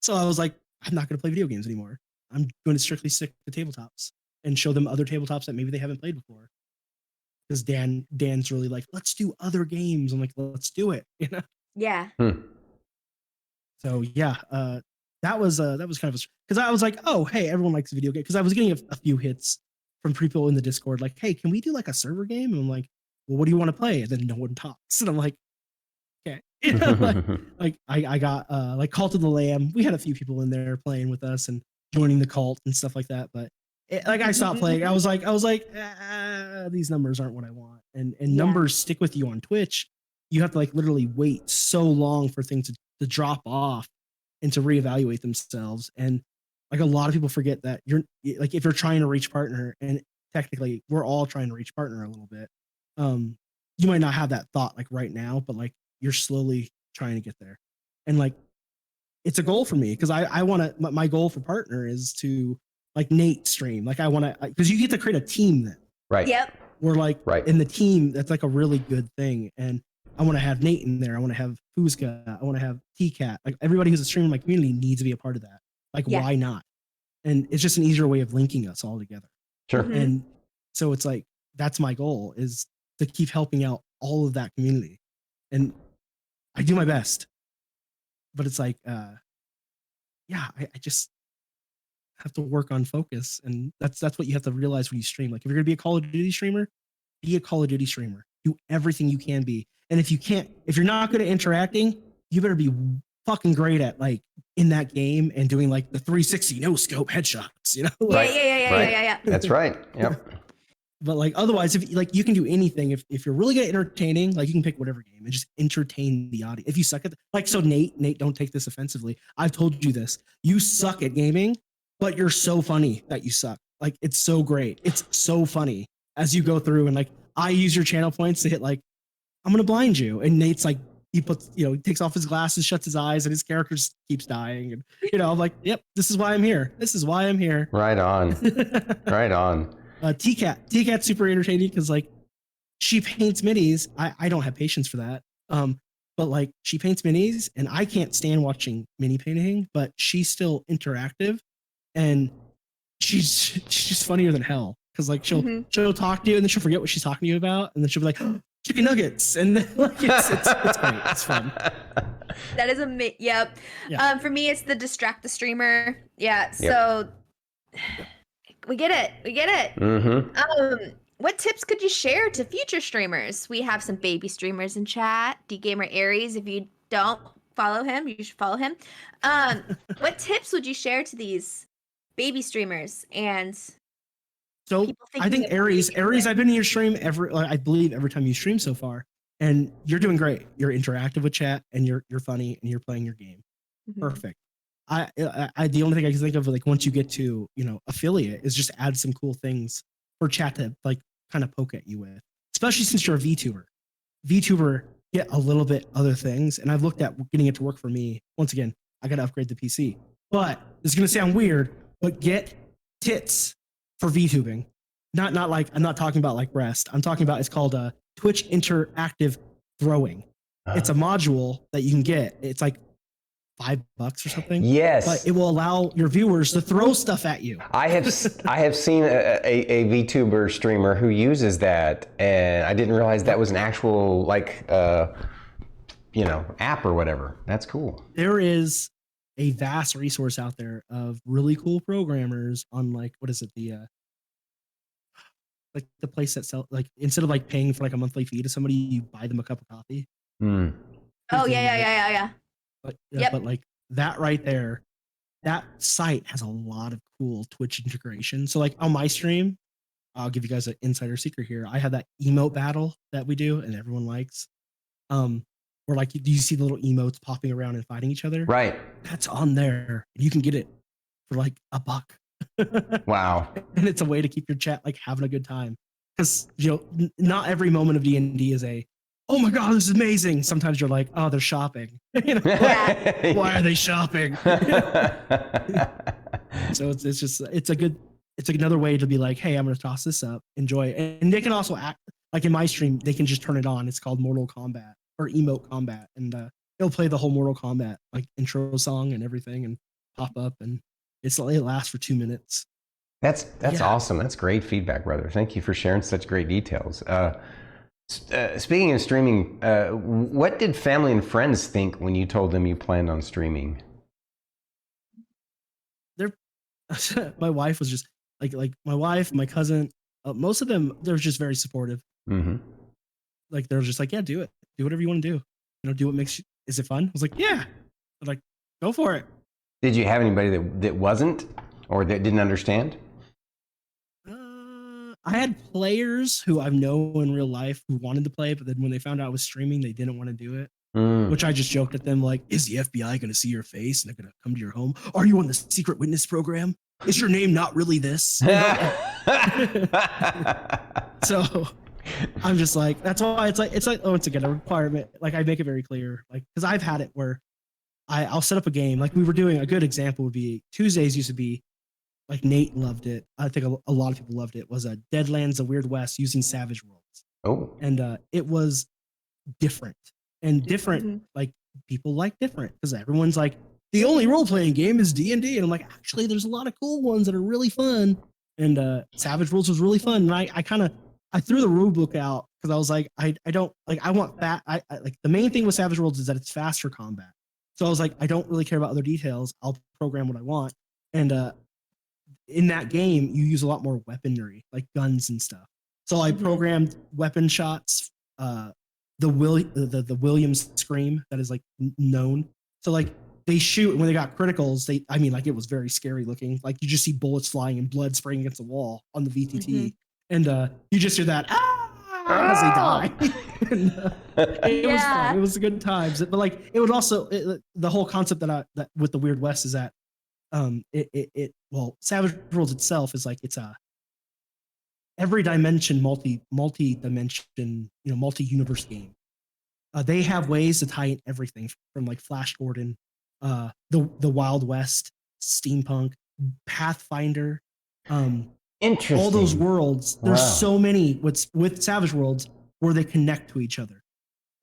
I was like, I'm not going to play video games anymore. I'm going to strictly stick to tabletops and show them other tabletops that maybe they haven't played before. Because Dan's really like, let's do other games. I'm like, let's do it. Yeah. So yeah, that was kind of because I was like, oh hey, everyone likes video games, because I was getting a few hits from people in the Discord like, hey, can we do like a server game? And I'm like, well, what do you want to play? And then no one talks, and I'm like, okay. like I got like Cult of the Lamb. We had a few people in there playing with us and joining the cult and stuff like that, but like I stopped playing. I was like these numbers aren't what I want, and numbers stick with you on Twitch. You have to like literally wait so long for things to drop off and to reevaluate themselves. And like a lot of people forget that you're like, if you're trying to reach partner, and technically we're all trying to reach partner a little bit, you might not have that thought like right now, but like you're slowly trying to get there. And like it's a goal for me, because I want to, my goal for partner is to like Nate stream. Like I want to, because you get to create a team then. Right. Yep. We're like in the team. That's like a really good thing. And I want to have Nate in there. I want to have Fuzka. I want to have T-Cat. Like everybody who's a streamer in my community needs to be a part of that. Like why not? And it's just an easier way of linking us all together. Sure. And so it's like, that's my goal, is to keep helping out all of that community. And I do my best, but it's like, I just have to work on focus. And that's what you have to realize when you stream. Like if you're going to be a Call of Duty streamer, be a Call of Duty streamer. do everything you can be. And if you're not good at interacting, you better be fucking great at like in that game and doing like the 360 no scope headshots, you know? Yeah. That's right. Yep. But like otherwise, if like you can do anything, if you're really good at entertaining, like you can pick whatever game and just entertain the audience. If you suck at like so Nate, don't take this offensively. I've told you this. You suck at gaming, but you're so funny that you suck. Like it's so great. It's so funny as you go through and like I use your channel points to hit like I'm gonna blind you, and Nate's like he puts he takes off his glasses, shuts his eyes, and his character just keeps dying. And I'm like, yep, this is why I'm here. This is why I'm here. Right on. Right on. T-Cat's super entertaining because like she paints minis. I don't have patience for that. But like she paints minis and I can't stand watching mini painting, but she's still interactive and she's just funnier than hell. Cause like she'll talk to you and then she'll forget what she's talking to you about. And then she'll be like, oh, chicken nuggets. And then like it's great. It's fun. That is yep. Yeah. For me, it's the distract the streamer. Yeah. So we get it. Mm-hmm. What tips could you share to future streamers? We have some baby streamers in chat. DGamer Aries, if you don't follow him, you should follow him. What tips would you share to these baby streamers? And so I think Aries, I've been in your stream I believe every time you stream so far, and you're doing great. You're interactive with chat, and you're funny, and you're playing your game. Mm-hmm. Perfect. I the only thing I can think of like once you get to affiliate is just add some cool things for chat to like kind of poke at you with, especially since you're a VTuber. VTuber get a little bit other things, and I've looked at getting it to work for me. Once again, I got to upgrade the PC, but it's gonna sound weird, but get tits for VTubing. Not like I'm not talking about like breast. I'm talking about it's called Twitch Interactive Throwing. It's a module that you can get. It's like $5 or something. Yes, but it will allow your viewers to throw stuff at you. I have seen a VTuber streamer who uses that, and I didn't realize that was an actual like app or whatever. That's cool. There is a vast resource out there of really cool programmers on like what is it like the place that sell like instead of like paying for like a monthly fee to somebody, you buy them a cup of coffee. Mm. Oh yeah. But but like that right there, that site has a lot of cool Twitch integration. So like on my stream, I'll give you guys an insider secret here. I have that emote battle that we do and everyone likes. Where like do you see the little emotes popping around and fighting each other? Right. That's on there. You can get it for like $1. Wow. And it's a way to keep your chat like having a good time. Because not every moment of D&D is a oh my god, this is amazing. Sometimes you're like, oh, they're shopping. Why are they shopping? So it's another way to be like, hey, I'm gonna toss this up, enjoy it. And they can also act like in my stream, they can just turn it on. It's called Mortal Kombat or Emote Combat, and it'll play the whole Mortal Kombat like intro song and everything, and pop up, and it lasts for 2 minutes. That's awesome. That's great feedback, brother. Thank you for sharing such great details. Speaking of streaming, what did family and friends think when you told them you planned on streaming? My wife was just like my wife, my cousin, most of them, they're just very supportive. Mm-hmm. Like they're just like, yeah, do it. Do whatever you want to do. Do what makes you, is it fun? I was like, yeah. I'm like, go for it. Did you have anybody that wasn't or that didn't understand? I had players who I know in real life who wanted to play, but then when they found out I was streaming, they didn't want to do it. Which I just joked at them like, is the FBI going to see your face and they're going to come to your home? Are you on the secret witness program? Is your name not really this? So I'm just like, that's why it's like, oh, it's again a requirement. Like I make it very clear, like, because I've had it where I'll set up a game. Like we were doing, a good example would be Tuesdays used to be, like Nate loved it. I think a lot of people loved it. Was a Deadlands: The Weird West using Savage Worlds. Oh, and it was different Like people like different because everyone's like the only role playing game is D&D, and I'm like actually there's a lot of cool ones that are really fun. And Savage Worlds was really fun. And I threw the rule book out because I was like I don't like I want that. I like the main thing with Savage Worlds is that it's faster combat. So I was like I don't really care about other details. I'll program what I want. And in that game, you use a lot more weaponry, like guns and stuff. So I programmed weapon shots the Williams scream that is like known. So like they shoot when they got criticals. It was very scary looking. Like you just see bullets flying and blood spraying against the wall on the VTT, and you just hear that as they die. And, it was fun. It was good times. But like it would also the whole concept that with the Weird West is that Savage Worlds itself is like it's a every dimension multi-dimension multi-universe game. They have ways to tie in everything from like Flash Gordon, the Wild West, steampunk, Pathfinder, Interesting. all those worlds. There's so many with Savage Worlds where they connect to each other.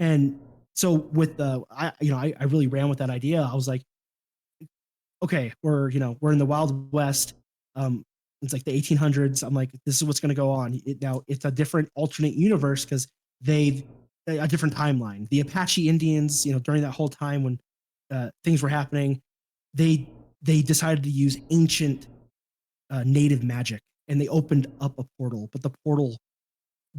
And so with I really ran with that idea. I was like, okay, we're in the Wild West. It's like the 1800s. I'm like, this is what's going to go on. Now it's a different alternate universe because they've a different timeline. The Apache Indians, during that whole time when things were happening, they decided to use ancient native magic, and they opened up a portal, but the portal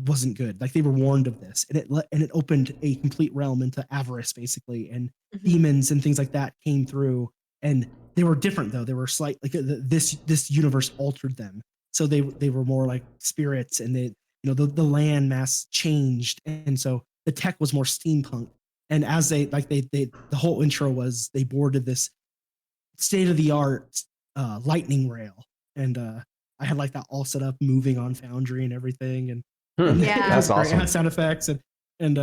wasn't good. Like they were warned of this, and it opened a complete realm into avarice, basically, and demons and things like that came through, and they were different though. They were slight like this universe altered them, so they were more like spirits, and the land mass changed, and so the tech was more steampunk. And as the whole intro was they boarded this state of the art lightning rail, and I had like that all set up, moving on Foundry and everything, and that's awesome. It had sound effects, and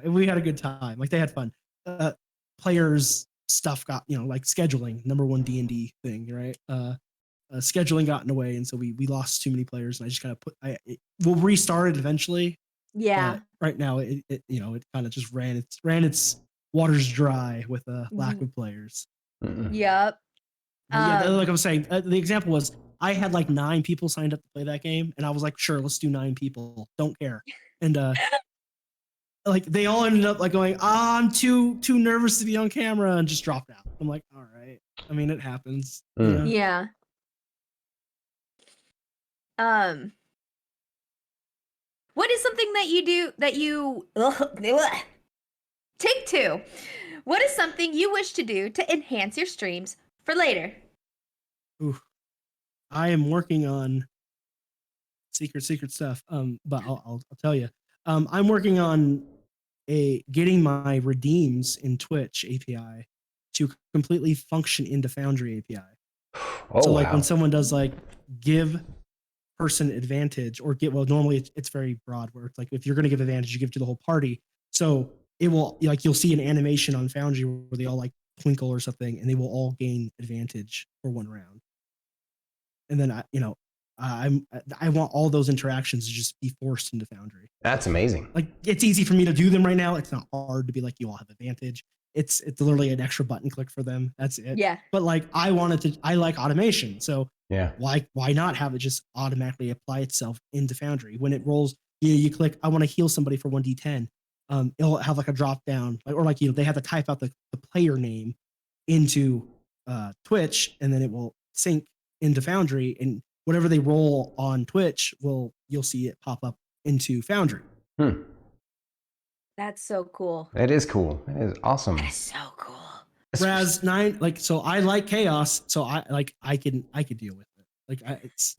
we had a good time. Like they had fun. Players stuff got like scheduling, number one D&D thing, right? Scheduling got in the way, and so we lost too many players, and I just kind of we'll restart it eventually. Yeah. Right now it kind of just ran its waters dry with a lack of players. Yep. Like I was saying, the example was I had like 9 people signed up to play that game, and I was like, sure, let's do 9 people. Don't care. And like they all ended up like going, I'm too nervous to be on camera, and just dropped out. I'm like, all right. I mean, it happens. Yeah. What is something that you do that you take 2? What is something you wish to do to enhance your streams for later? Ooh, I am working on secret stuff. But I'll tell you. I'm working on getting my redeems in Twitch API to completely function into Foundry API. So like when someone does like give person advantage or normally it's very broad where it's like if you're going to give advantage, you give to the whole party. So it will like you'll see an animation on Foundry where they all like twinkle or something, and they will all gain advantage for 1 round. And then I want all those interactions to just be forced into Foundry. That's amazing. Like it's easy for me to do them right now. It's not hard to be like you all have advantage. It's literally an extra button click for them. That's it. Yeah. But like I like automation. So yeah, why not have it just automatically apply itself into Foundry when it rolls? You click I want to heal somebody for 1d10. It'll have like a drop down, or like they have to type out the player name into Twitch, and then it will sync into Foundry, and whatever they roll on Twitch you'll see it pop up into Foundry. That's so cool. That is cool. That is awesome. That is so cool. Whereas 9, so I like chaos, so I could deal with it. Like it's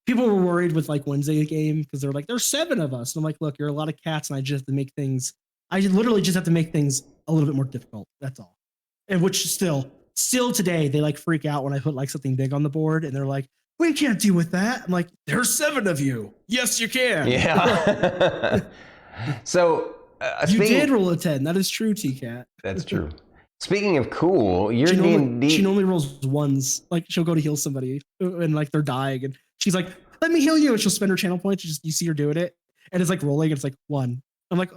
people were worried with like Wednesday game because they're like there's 7 of us, and I'm like, look, you're a lot of cats, and I just have to make things. I literally just have to make things a little bit more difficult. That's all. And which still today they like freak out when I put like something big on the board, and they're like, we can't deal with that. I'm like, there's 7 of you. Yes, you can. Yeah. So you did roll a 10. That is true, T-Cat. That's true. Speaking of cool, she normally rolls 1s. Like she'll go to heal somebody and like they're dying, and she's like, "Let me heal you," and she'll spend her channel points. You see her doing it, and it's like rolling, and it's like 1. I'm like,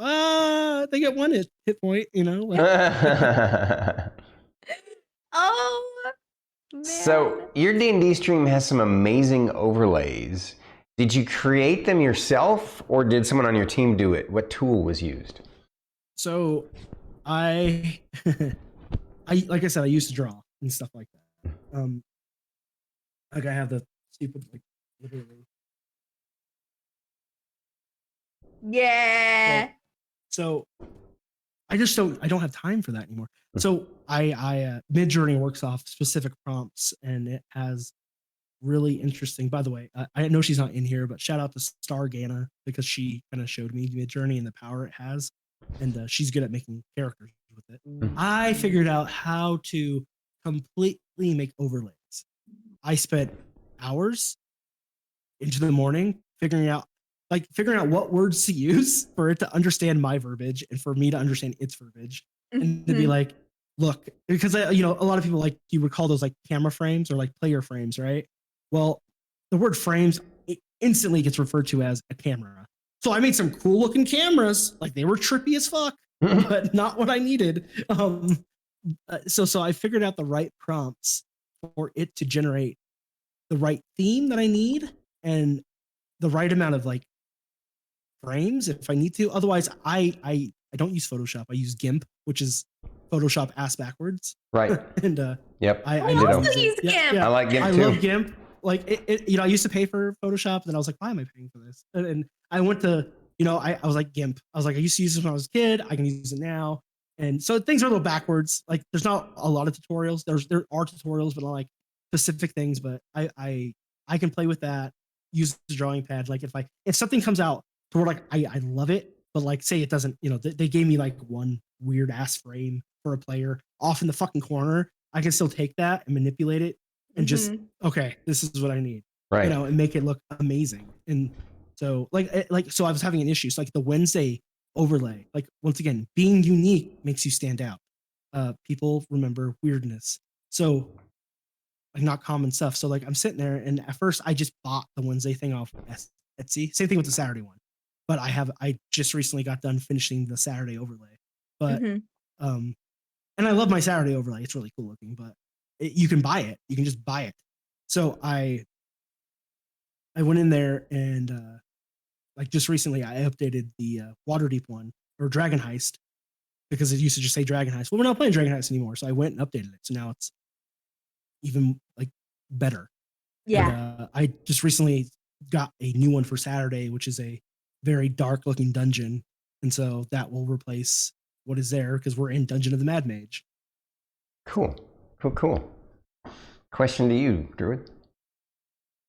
they get 1 hit point, Like, oh man. So your D&D stream has some amazing overlays. Did you create them yourself, or did someone on your team do it? What tool was used? So I like I said, I used to draw and stuff like that. Like I have the stupid like literally. Yeah. So I don't have time for that anymore. So I Midjourney works off specific prompts, and it has really interesting. By the way, I know she's not in here, but shout out to Star Gana, because she kind of showed me Midjourney and the power it has, and she's good at making characters with it. I figured out how to completely make overlays. I spent hours into the morning figuring out what words to use for it to understand my verbiage and for me to understand its verbiage, and to be like, look, because a lot of people, like, you would call those like camera frames or like player frames, right? Well, the word frames, it instantly gets referred to as a camera. So I made some cool looking cameras, like they were trippy as fuck, but not what I needed. So I figured out the right prompts for it to generate the right theme that I need and the right amount of like frames if I need to. Otherwise, I don't use Photoshop. I use GIMP, which is Photoshop ass backwards. Right. And Yep. I also use GIMP. Yeah, I like GIMP I too. love GIMP. Like it, I used to pay for Photoshop, and then I was like, why am I paying for this? And I went to, I was like, GIMP. I was like, I used to use this when I was a kid. I can use it now. And so things are a little backwards. Like there's not a lot of tutorials. There are tutorials, but not like specific things. But I can play with that. Use the drawing pad. Like if something comes out to where like I love it, but like say it doesn't, they gave me like one weird ass frame for a player off in the fucking corner. I can still take that and manipulate it and just, okay, this is what I need, Right. and make it look amazing. And so so I was having an issue. So like the Wednesday overlay, like once again, being unique makes you stand out. People remember weirdness. So like not common stuff. So like I'm sitting there, and at first I just bought the Wednesday thing off Etsy. Same thing with the Saturday one. But I just recently got done finishing the Saturday overlay. But and I love my Saturday overlay. It's really cool looking, but you can buy it. You can just buy it. So I went in there, and like just recently I updated the Waterdeep one, or Dragon Heist, because it used to just say Dragon Heist. Well, we're not playing Dragon Heist anymore. So I went and updated it. So now it's even like better. Yeah. And, I just recently got a new one for Saturday, which is a very dark looking dungeon. And so that will replace what is there, because we're in Dungeon of the Mad Mage. Cool. Question to you, Druid.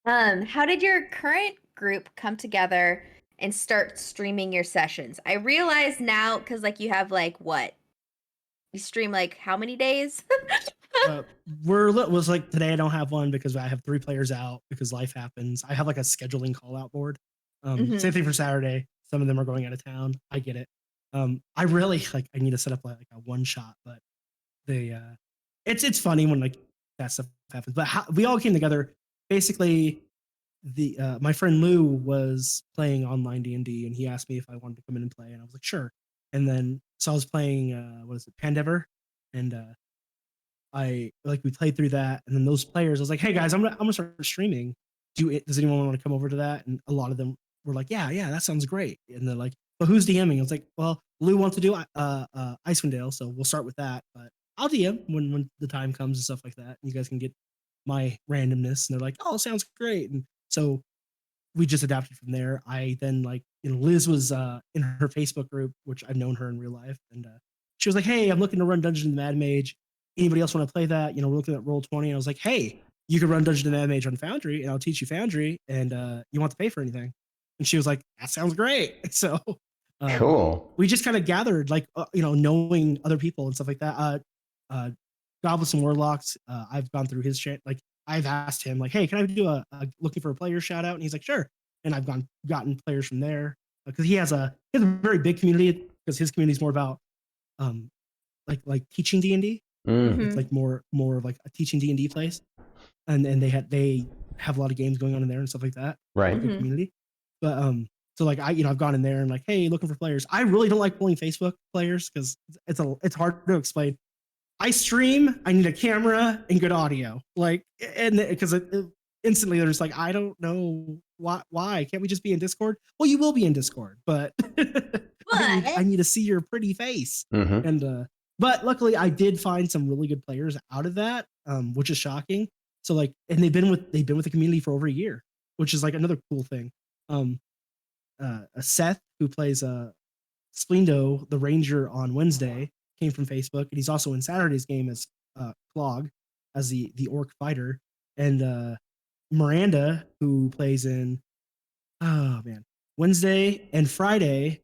How did your current group come together and start streaming your sessions? I realize now, because like you have like what? You stream like how many days? Was like today I don't have one because I have 3 players out because life happens. I have like a scheduling call out board. Same thing for Saturday. Some of them are going out of town. I get it. I really I need to set up like a one shot, but it's funny when like that stuff happens. But we all came together. Basically, my friend Lou was playing online D&D, and he asked me if I wanted to come in and play, and I was like, sure. And then so I was playing Pandever, and we played through that, and then those players, I was like, hey guys, I'm gonna start streaming. Does anyone want to come over to that? And a lot of them were like, yeah, that sounds great. And they're like, but who's DMing? I was like, well, Lou wants to do Icewind Dale, so we'll start with that. But I'll DM when the time comes and stuff like that. You guys can get my randomness. And they're like, oh, sounds great. And so we just adapted from there. I then Liz was in her Facebook group, which I've known her in real life, and she was like, hey, I'm looking to run Dungeons of the Mad Mage. Anybody else want to play that? We're looking at Roll20. And I was like, hey, you could run Dungeons of the Mad Mage on Foundry, and I'll teach you Foundry, and you won't have to pay for anything. And she was like, that sounds great. So cool. We just kind of gathered, knowing other people and stuff like that. Goblins and Warlocks, I've gone through his chat. I've asked him, hey, can I do a looking for a player shout out? And he's like, sure. And I've gotten players from there because he has a very big community, because his community is more about teaching D&D. It's like more of like a teaching D&D place, and they have a lot of games going on in there and stuff like that. Right. Good community. But so I've gone in there and hey, looking for players. I really don't like pulling Facebook players because it's hard to explain. I stream, I need a camera and good audio, and because instantly they're just like, I don't know why can't we just be in Discord? Well, you will be in Discord, but I need to see your pretty face. And but luckily I did find some really good players out of that, which is shocking. So and they've been with the community for over a year, which is another cool thing. Seth, who plays Splindo, the ranger on Wednesday, came from Facebook, and he's also in Saturday's game as Clog, as the orc fighter, and Miranda, who plays in Wednesday and Friday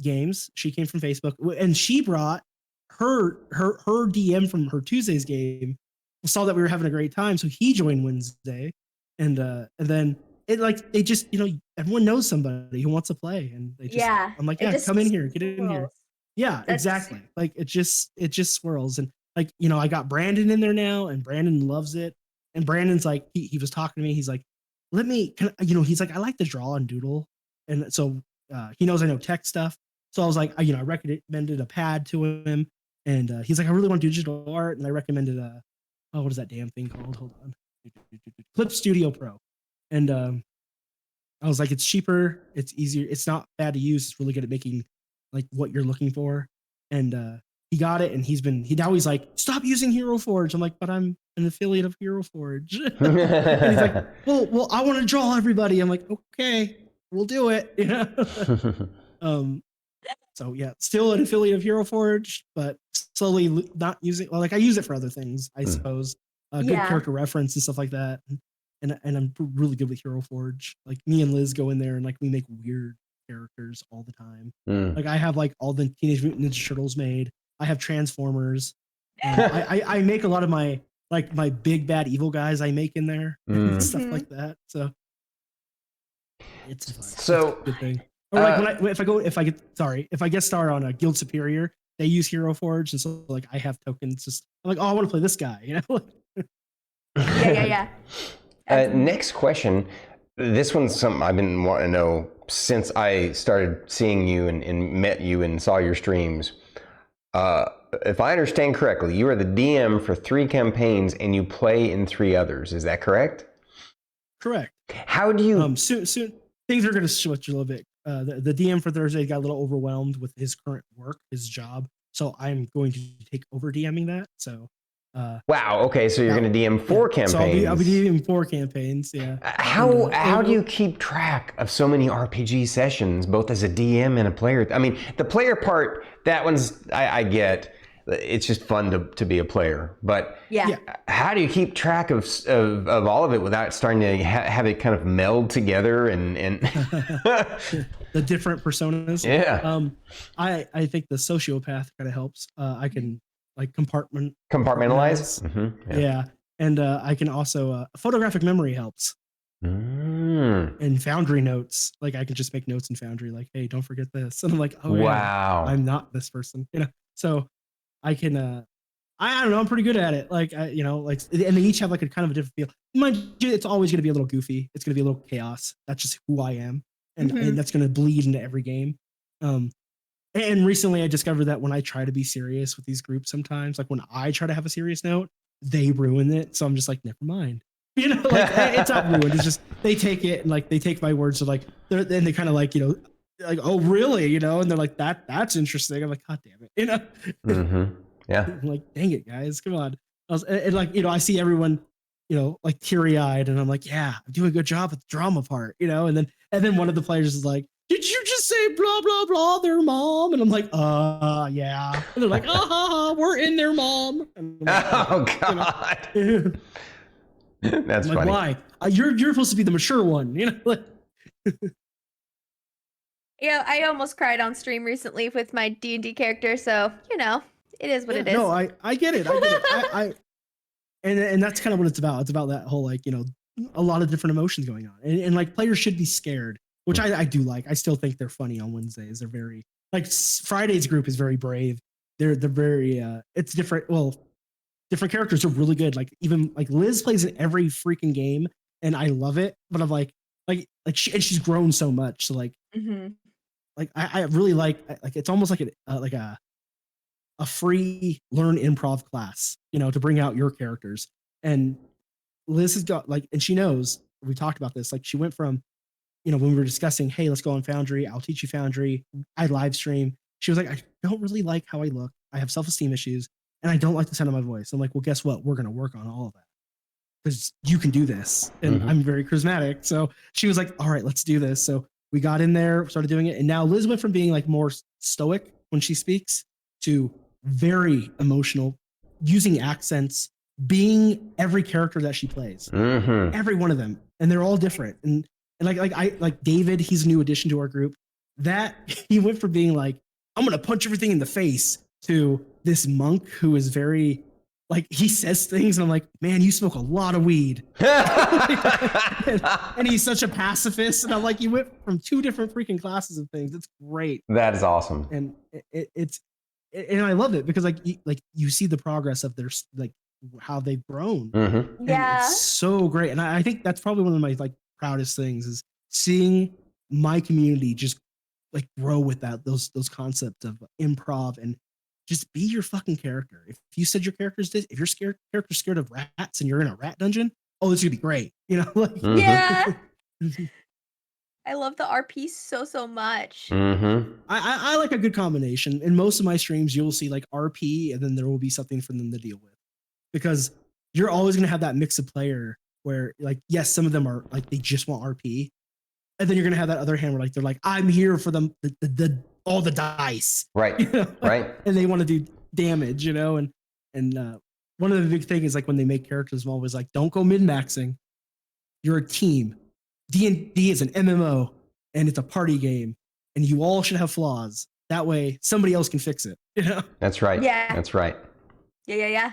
games. She came from Facebook, and she brought her DM from her Tuesday's game. Saw that we were having a great time, so he joined Wednesday, and then they just everyone knows somebody who wants to play, and they just I'm like, yeah, come in here, get in here. Yeah, exactly. Like it just swirls, and I got Brandon in there now, and Brandon loves it. And Brandon's like, he was talking to me. He's like, he's like, I like to draw and doodle, and so he knows I know tech stuff. So I was like, I recommended a pad to him, and he's like, I really want to do digital art, and I recommended what is that damn thing called? Hold on, Clip Studio Pro, and I was like, it's cheaper, it's easier, it's not bad to use, it's really good at making like what you're looking for, and he got it, and he's like, stop using Hero Forge. I'm like, but I'm an affiliate of Hero Forge. And he's like, well, I want to draw everybody. I'm like, okay, we'll do it. So yeah, still an affiliate of Hero Forge, but slowly not using. Well, like I use it for other things, I suppose. Good character reference and stuff like that. And I'm really good with Hero Forge. Like me and Liz go in there and like we make weird characters all the time. Like I have like all the Teenage Mutant Ninja Turtles made. I have Transformers. I make a lot of my big bad evil guys I make in there and stuff like that. So it's fun. So it's a good thing. Or like if I get started on a Guild Superior, they use Hero Forge, and so like I have tokens. Just I'm like, oh, I want to play this guy, Yeah. Next question. This one's something I've been wanting to know since I started seeing you and met you and saw your streams. If I understand correctly, you are the DM for 3 campaigns and you play in 3 others. Is that correct? Correct. How do you? Soon things are going to switch a little bit. The DM for Thursday got a little overwhelmed with his current work, his job. So I'm going to take over DMing that. So. Wow. Okay. So you're going to DM 4 campaigns. So I'll be DMing 4 campaigns. Yeah. How do you keep track of so many RPG sessions, both as a DM and a player? I mean, the player part, that one's I get. It's just fun to be a player, but how do you keep track of all of it without starting to have it kind of meld together and the different personas? Yeah. I think the sociopath kind of helps. I can like compartmentalize. Mm-hmm. Yeah, and I can also photographic memory helps. And Foundry notes, like I can just make notes in Foundry, like, hey, don't forget this, and I'm like, oh wow, yeah, I'm not this person, so. I can, I don't know, I'm pretty good at it. Like, and they each have like a kind of a different feel. Mind you, it's always going to be a little goofy. It's going to be a little chaos. That's just who I am. And that's going to bleed into every game. And recently I discovered that when I try to be serious with these groups, sometimes, like when I try to have a serious note, they ruin it. So I'm just like, never mind. It's not ruined. It's just, they take it and like, they take my words. So like, then they kind of like, like, oh really, and they're like, that's interesting. I'm like, god damn it, yeah. I'm like, dang it, guys, come on. I see everyone, like teary-eyed, and I'm like, yeah, I'm doing a good job with the drama part, and then one of the players is like, did you just say blah blah blah their mom? And I'm like, yeah. And they're like, we're in their mom. Like, oh god. That's I'm funny. Like, why? You're supposed to be the mature one, like. Yeah, I almost cried on stream recently with my D&D character, so it is what it is. No, I get it. I and that's kind of what it's about. It's about that whole like a lot of different emotions going on, and like players should be scared, which I do like. I still think they're funny on Wednesdays. They're very like Friday's group is very brave. They're very it's different. Well, different characters are really good. Like even like Liz plays in every freaking game, and I love it. But I'm like she's grown so much. So like. Like I really like it's almost like a free learn improv class, to bring out your characters. And Liz has got and she knows, we talked about this, like she went from, when we were discussing, hey, let's go on Foundry, I'll teach you Foundry, I live stream. She was like, I don't really like how I look. I have self-esteem issues and I don't like the sound of my voice. I'm like, well, guess what? We're going to work on all of that because you can do this. And I'm very charismatic. So she was like, all right, let's do this. So we got in there, started doing it, and now Liz went from being like more stoic when she speaks to very emotional, using accents, being every character that she plays, every one of them, and they're all different. And like David, he's a new addition to our group. That he went from being like, I'm gonna punch everything in the face, to this monk who is very like, he says things and I'm like, man, you smoke a lot of weed. and he's such a pacifist, and I'm like, you went from 2 different freaking classes of things. It's great. That is awesome. And and I love it because like you see the progress of their like how they've grown. Yeah, it's so great. And I think that's probably one of my like proudest things is seeing my community just like grow with those concepts of improv, and just be your fucking character. If you said your character's this, if your character's scared of rats and you're in a rat dungeon, oh, this is gonna be great. You know, like yeah. I love the RP so much. I like a good combination. In most of my streams, you'll see like RP, and then there will be something for them to deal with, because you're always gonna have that mix of player where like, yes, some of them are like they just want RP, and then you're gonna have that other hand where like they're like, I'm here for them the all the dice, right? You know? Right. And they want to do damage, you know. And one of the big things is like when they make characters, I'm always like, don't go min maxing. You're a team. D&D is an MMO, and it's a party game, and you all should have flaws. That way, somebody else can fix it. You know? That's right. Yeah. That's right. Yeah.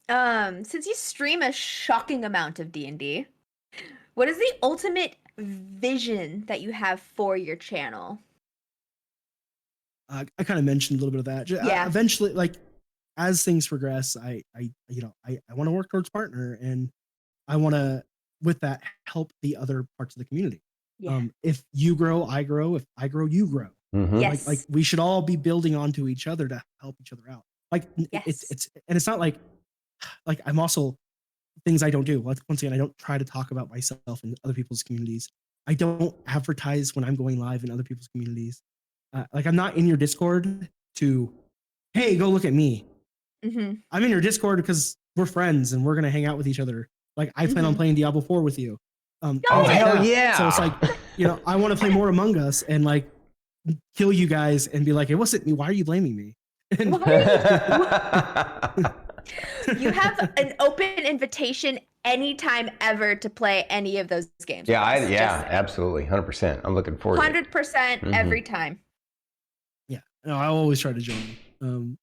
Since you stream a shocking amount of D&D, what is the ultimate vision that you have for your channel? I kind of mentioned a little bit of that. Yeah. Eventually, like as things progress, I want to work towards partner, and I want to, with that, help the other parts of the community. Yeah. If you grow, I grow. If I grow, you grow. Yes. Like we should all be building onto each other to help each other out. Like Yes. it's not like I'm also things I don't do. Once again, I don't try to talk about myself and other people's communities. I don't advertise when I'm going live in other people's communities. Like I'm not in your Discord to, hey, go look at me. I'm in your Discord because we're friends and we're gonna hang out with each other. Like I plan on playing Diablo 4 with you. Oh hell yeah! So it's like, you know, I want to play more Among Us and like kill you guys and be like, it wasn't me. Why are you blaming me? And you have an open invitation anytime ever to play any of those games. Yeah, absolutely, 100%. I'm looking forward. 100% every time. Yeah, no, I always try to join.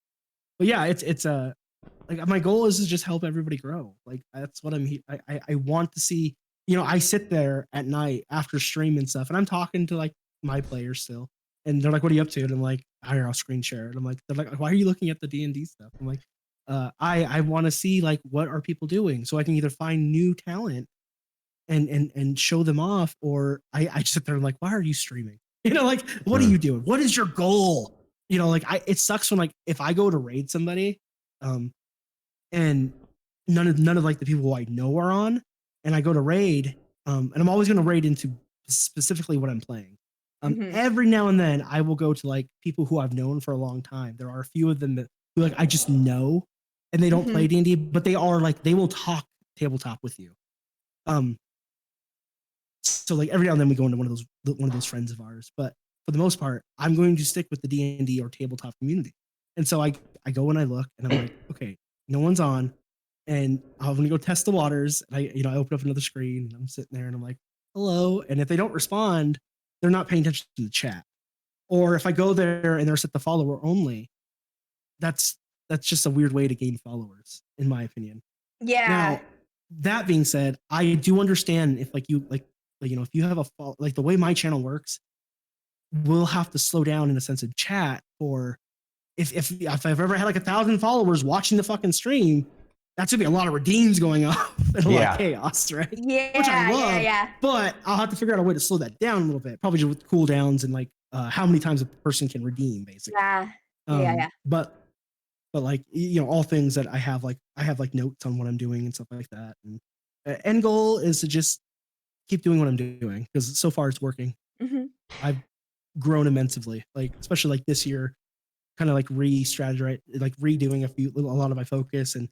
But yeah, it's like my goal is to just help everybody grow. Like that's what I'm here. I want to see. You know, I sit there at night after stream and stuff, and I'm talking to like my players still, and they're like, "What are you up to?" And I'm like, "I'll screen share." And I'm like, "They're like, why are you looking at the D&D stuff?" I'm like, I want to see like what are people doing, so I can either find new talent and show them off, or I just sit there and like, why are you streaming? You know, like what are you doing? What is your goal? You know, like it sucks when like if I go to raid somebody, and none of like the people who I know are on, and I go to raid, and I'm always going to raid into specifically what I'm playing. Every now and then I will go to like people who I've known for a long time. There are a few of them that who like I just know, and they don't play D&D, but they are like they will talk tabletop with you. So like every now and then we go into one of those friends of ours, but for the most part, I'm going to stick with the D&D or tabletop community. And so I go and I look, and I'm like, okay, no one's on, and I'm gonna go test the waters. And I open up another screen, and I'm sitting there, and I'm like, hello. And if they don't respond, they're not paying attention to the chat. Or if I go there and they're set to follower only, that's just a weird way to gain followers, in my opinion. Yeah. Now, that being said, I do understand if like you like you know, if you have like the way my channel works, we'll have to slow down in a sense of chat, or if I've ever had like 1,000 followers watching the fucking stream, that's gonna be a lot of redeems going off and a lot of chaos, right? Yeah, which I love. Yeah. But I'll have to figure out a way to slow that down a little bit, probably just with cooldowns and like how many times a person can redeem, basically. Yeah. But like, you know, all things that I have like notes on what I'm doing and stuff like that. And end goal is to just keep doing what I'm doing, because so far it's working. I've grown immensely, like especially like this year, kind of like re-strategize, like redoing a lot of my focus and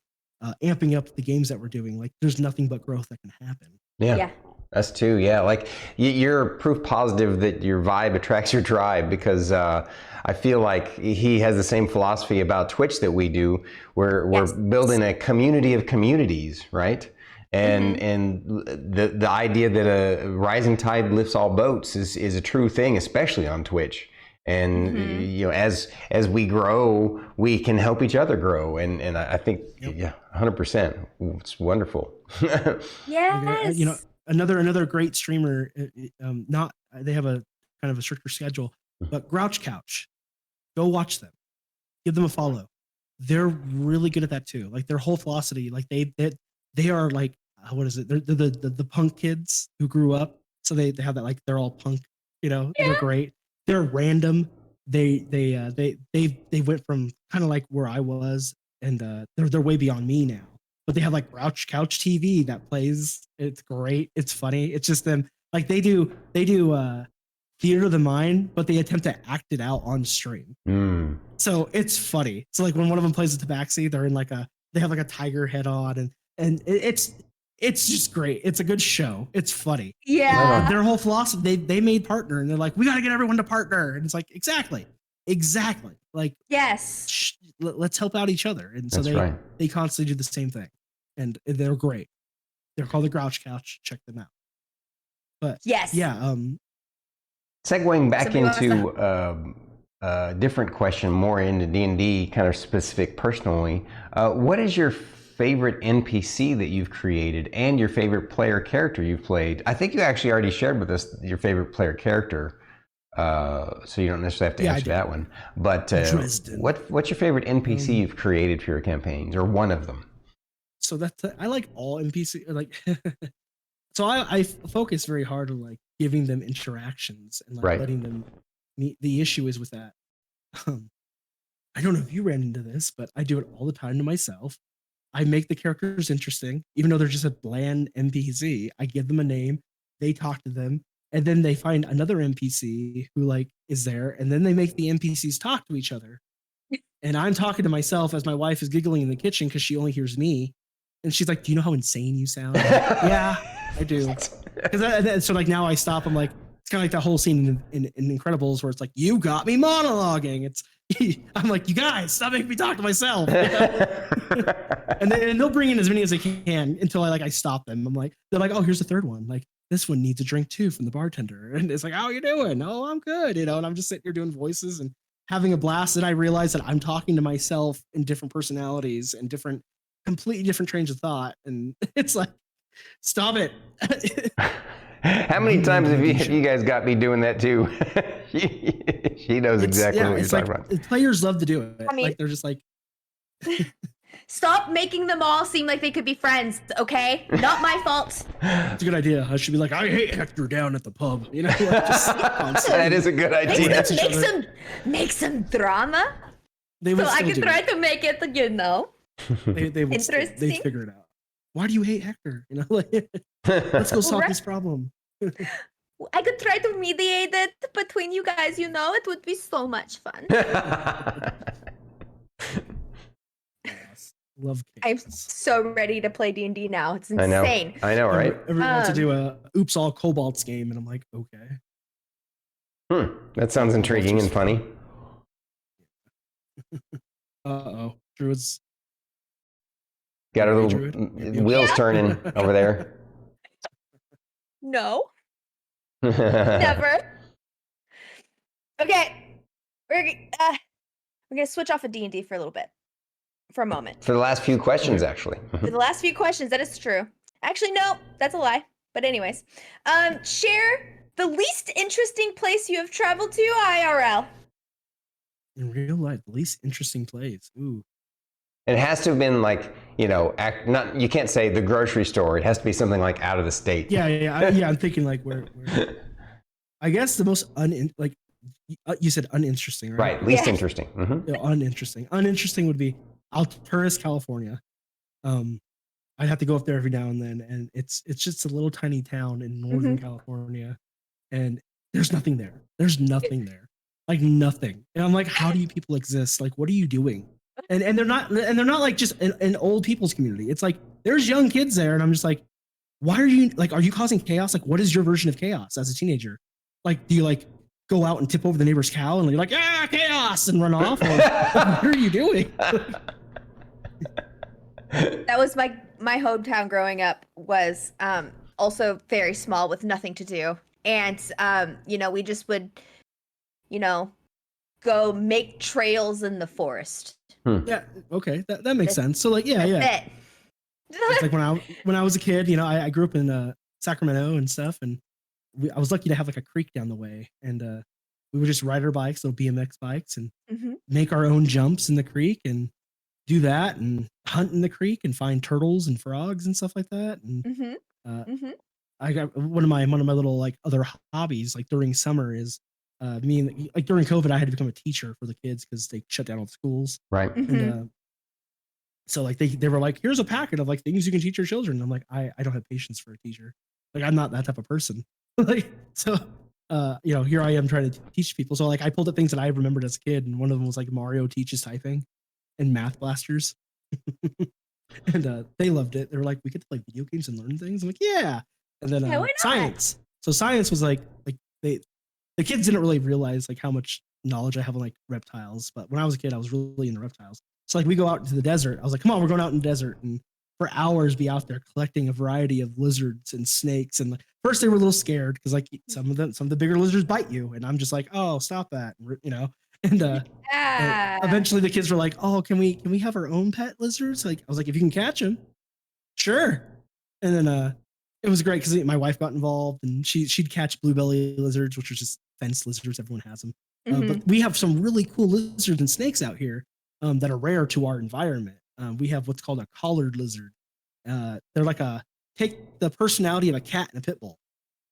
amping up the games that we're doing. Like there's nothing but growth that can happen. Yeah. Us too, yeah. Like you're proof positive that your vibe attracts your tribe because I feel like he has the same philosophy about Twitch that we do. We're building a community of communities, right? And the idea that a rising tide lifts all boats is a true thing, especially on Twitch. And you know, as we grow, we can help each other grow. And I think, yeah, 100%. It's wonderful. Yes. You know, another great streamer. Not they have a kind of a stricter schedule, but Grouch Couch. Go watch them. Give them a follow. They're really good at that too. Like their whole philosophy, like they are like what is it? They're the punk kids who grew up, so they have that, like they're all punk. You know, they're great. They're random. They went from kind of like where I was, and they're way beyond me now. But they have like Grouch Couch TV that plays. It's great. It's funny. It's just them. Like they do theater of the mind, but they attempt to act it out on stream. So it's funny. So like when one of them plays the tabaxi, they're in like they have like a tiger head on, and it's just great. It's a good show. It's funny. Yeah. Their whole philosophy, they made partner, and they're like, we got to get everyone to partner, and it's like exactly. Like Yes. Let's help out each other, and so they constantly do the same thing, and they're great. They're called the Grouch Couch. Check them out. But yes, yeah. Segueing back into a different question, more into D&D, kind of specific personally, what is your favorite NPC that you've created and your favorite player character you've played? I think you actually already shared with us your favorite player character, so you don't necessarily have to answer that one. But what's your favorite NPC you've created for your campaigns, or one of them? So I like all NPC, like so I focus very hard on like giving them interactions and like letting them meet. The issue is with that. I don't know if you ran into this, but I do it all the time to myself. I make the characters interesting, even though they're just a bland NPC. I give them a name, they talk to them, and then they find another NPC who like is there, and then they make the NPCs talk to each other. And I'm talking to myself as my wife is giggling in the kitchen because she only hears me, and she's like, "Do you know how insane you sound?" Like, yeah, I do. So like now I stop. I'm like, it's kind of like that whole scene in Incredibles where it's like, "You got me monologuing." I'm like, "You guys, stop making me talk to myself." And they'll bring in as many as they can until I stop them. I'm like, they're like, "Oh, here's the third one. Like this one needs a drink too from the bartender." And it's like, "How you doing?" "Oh, I'm good." You know, and I'm just sitting here doing voices and having a blast. And I realize that I'm talking to myself in different personalities and completely different trains of thought. And it's like, stop it. How many times have you guys got me doing that too? She knows exactly what you're talking about. Players love to do it. I mean, like they're just like, stop making them all seem like they could be friends, okay? Not my fault. It's a good idea. I should be like, "I hate Hector down at the pub." You know, like that is a good idea. Make some drama. So I can try to make it, you know, interesting. They figure it out. Why do you hate Hector? You know, like, let's go solve this problem. I could try to mediate it between you guys, you know, it would be so much fun. Yes. Love chaos. I'm so ready to play D&D now. It's insane. I know, right? Everyone wants to do a Oops All Kobolds game, and I'm like, okay. That sounds intriguing and funny. Uh-oh. Druids. Got our little wheels turning over there. No. Never. Okay. We're gonna switch off of D&D for a little bit. For a moment. For the last few questions, actually. For the last few questions, that is true. Actually, no, that's a lie. But anyways. Share the least interesting place you have traveled to IRL. In real life, the least interesting place. Ooh. It has to have been like, you know, you can't say the grocery store. It has to be something like out of the state. Yeah. I'm thinking like where I guess the most you said uninteresting, right? Right, least interesting. Yeah, uninteresting. Uninteresting would be Alturas, California. I'd have to go up there every now and then, and it's just a little tiny town in Northern California, and there's nothing there. There's nothing there, like nothing. And I'm like, how do you people exist? Like, what are you doing? And they're not like just an old people's community. It's like there's young kids there, and I'm just like, why are you like, are you causing chaos? Like, what is your version of chaos as a teenager? Like, do you like go out and tip over the neighbor's cow and you're like, ah, chaos, and run off? Or what are you doing? That was my hometown growing up was also very small with nothing to do. And you know, we just would, you know, go make trails in the forest. Yeah, okay, that makes sense. So like, yeah. It's like when I was a kid, you know, I grew up in Sacramento and stuff, and I was lucky to have like a creek down the way, and we would just ride our bikes, little BMX bikes, and make our own jumps in the creek and do that, and hunt in the creek and find turtles and frogs and stuff like that. And I got one of my little like other hobbies like during summer is like during COVID I had to become a teacher for the kids because they shut down all the schools. Right. And so like they were like, here's a packet of like things you can teach your children. I'm like, I don't have patience for a teacher. Like I'm not that type of person. Like so you know, here I am trying to teach people. So like I pulled up things that I remembered as a kid, and one of them was like Mario teaches typing and math blasters. And they loved it. They were like, we get to play video games and learn things. I'm like, yeah. And then science. So science was like the kids didn't really realize like how much knowledge I have on like reptiles. But when I was a kid, I was really into reptiles. So like we go out into the desert. I was like, come on, we're going out in the desert, and for hours be out there collecting a variety of lizards and snakes. And first they were a little scared because like some of the bigger lizards bite you, and I'm just like, oh, stop that, you know. And eventually the kids were like, oh, can we have our own pet lizards? Like I was like, if you can catch them, sure. And then it was great because my wife got involved, and she'd catch blue belly lizards, which are just fence lizards. Everyone has them. But we have some really cool lizards and snakes out here that are rare to our environment. We have what's called a collared lizard. They're like take the personality of a cat and a pit bull.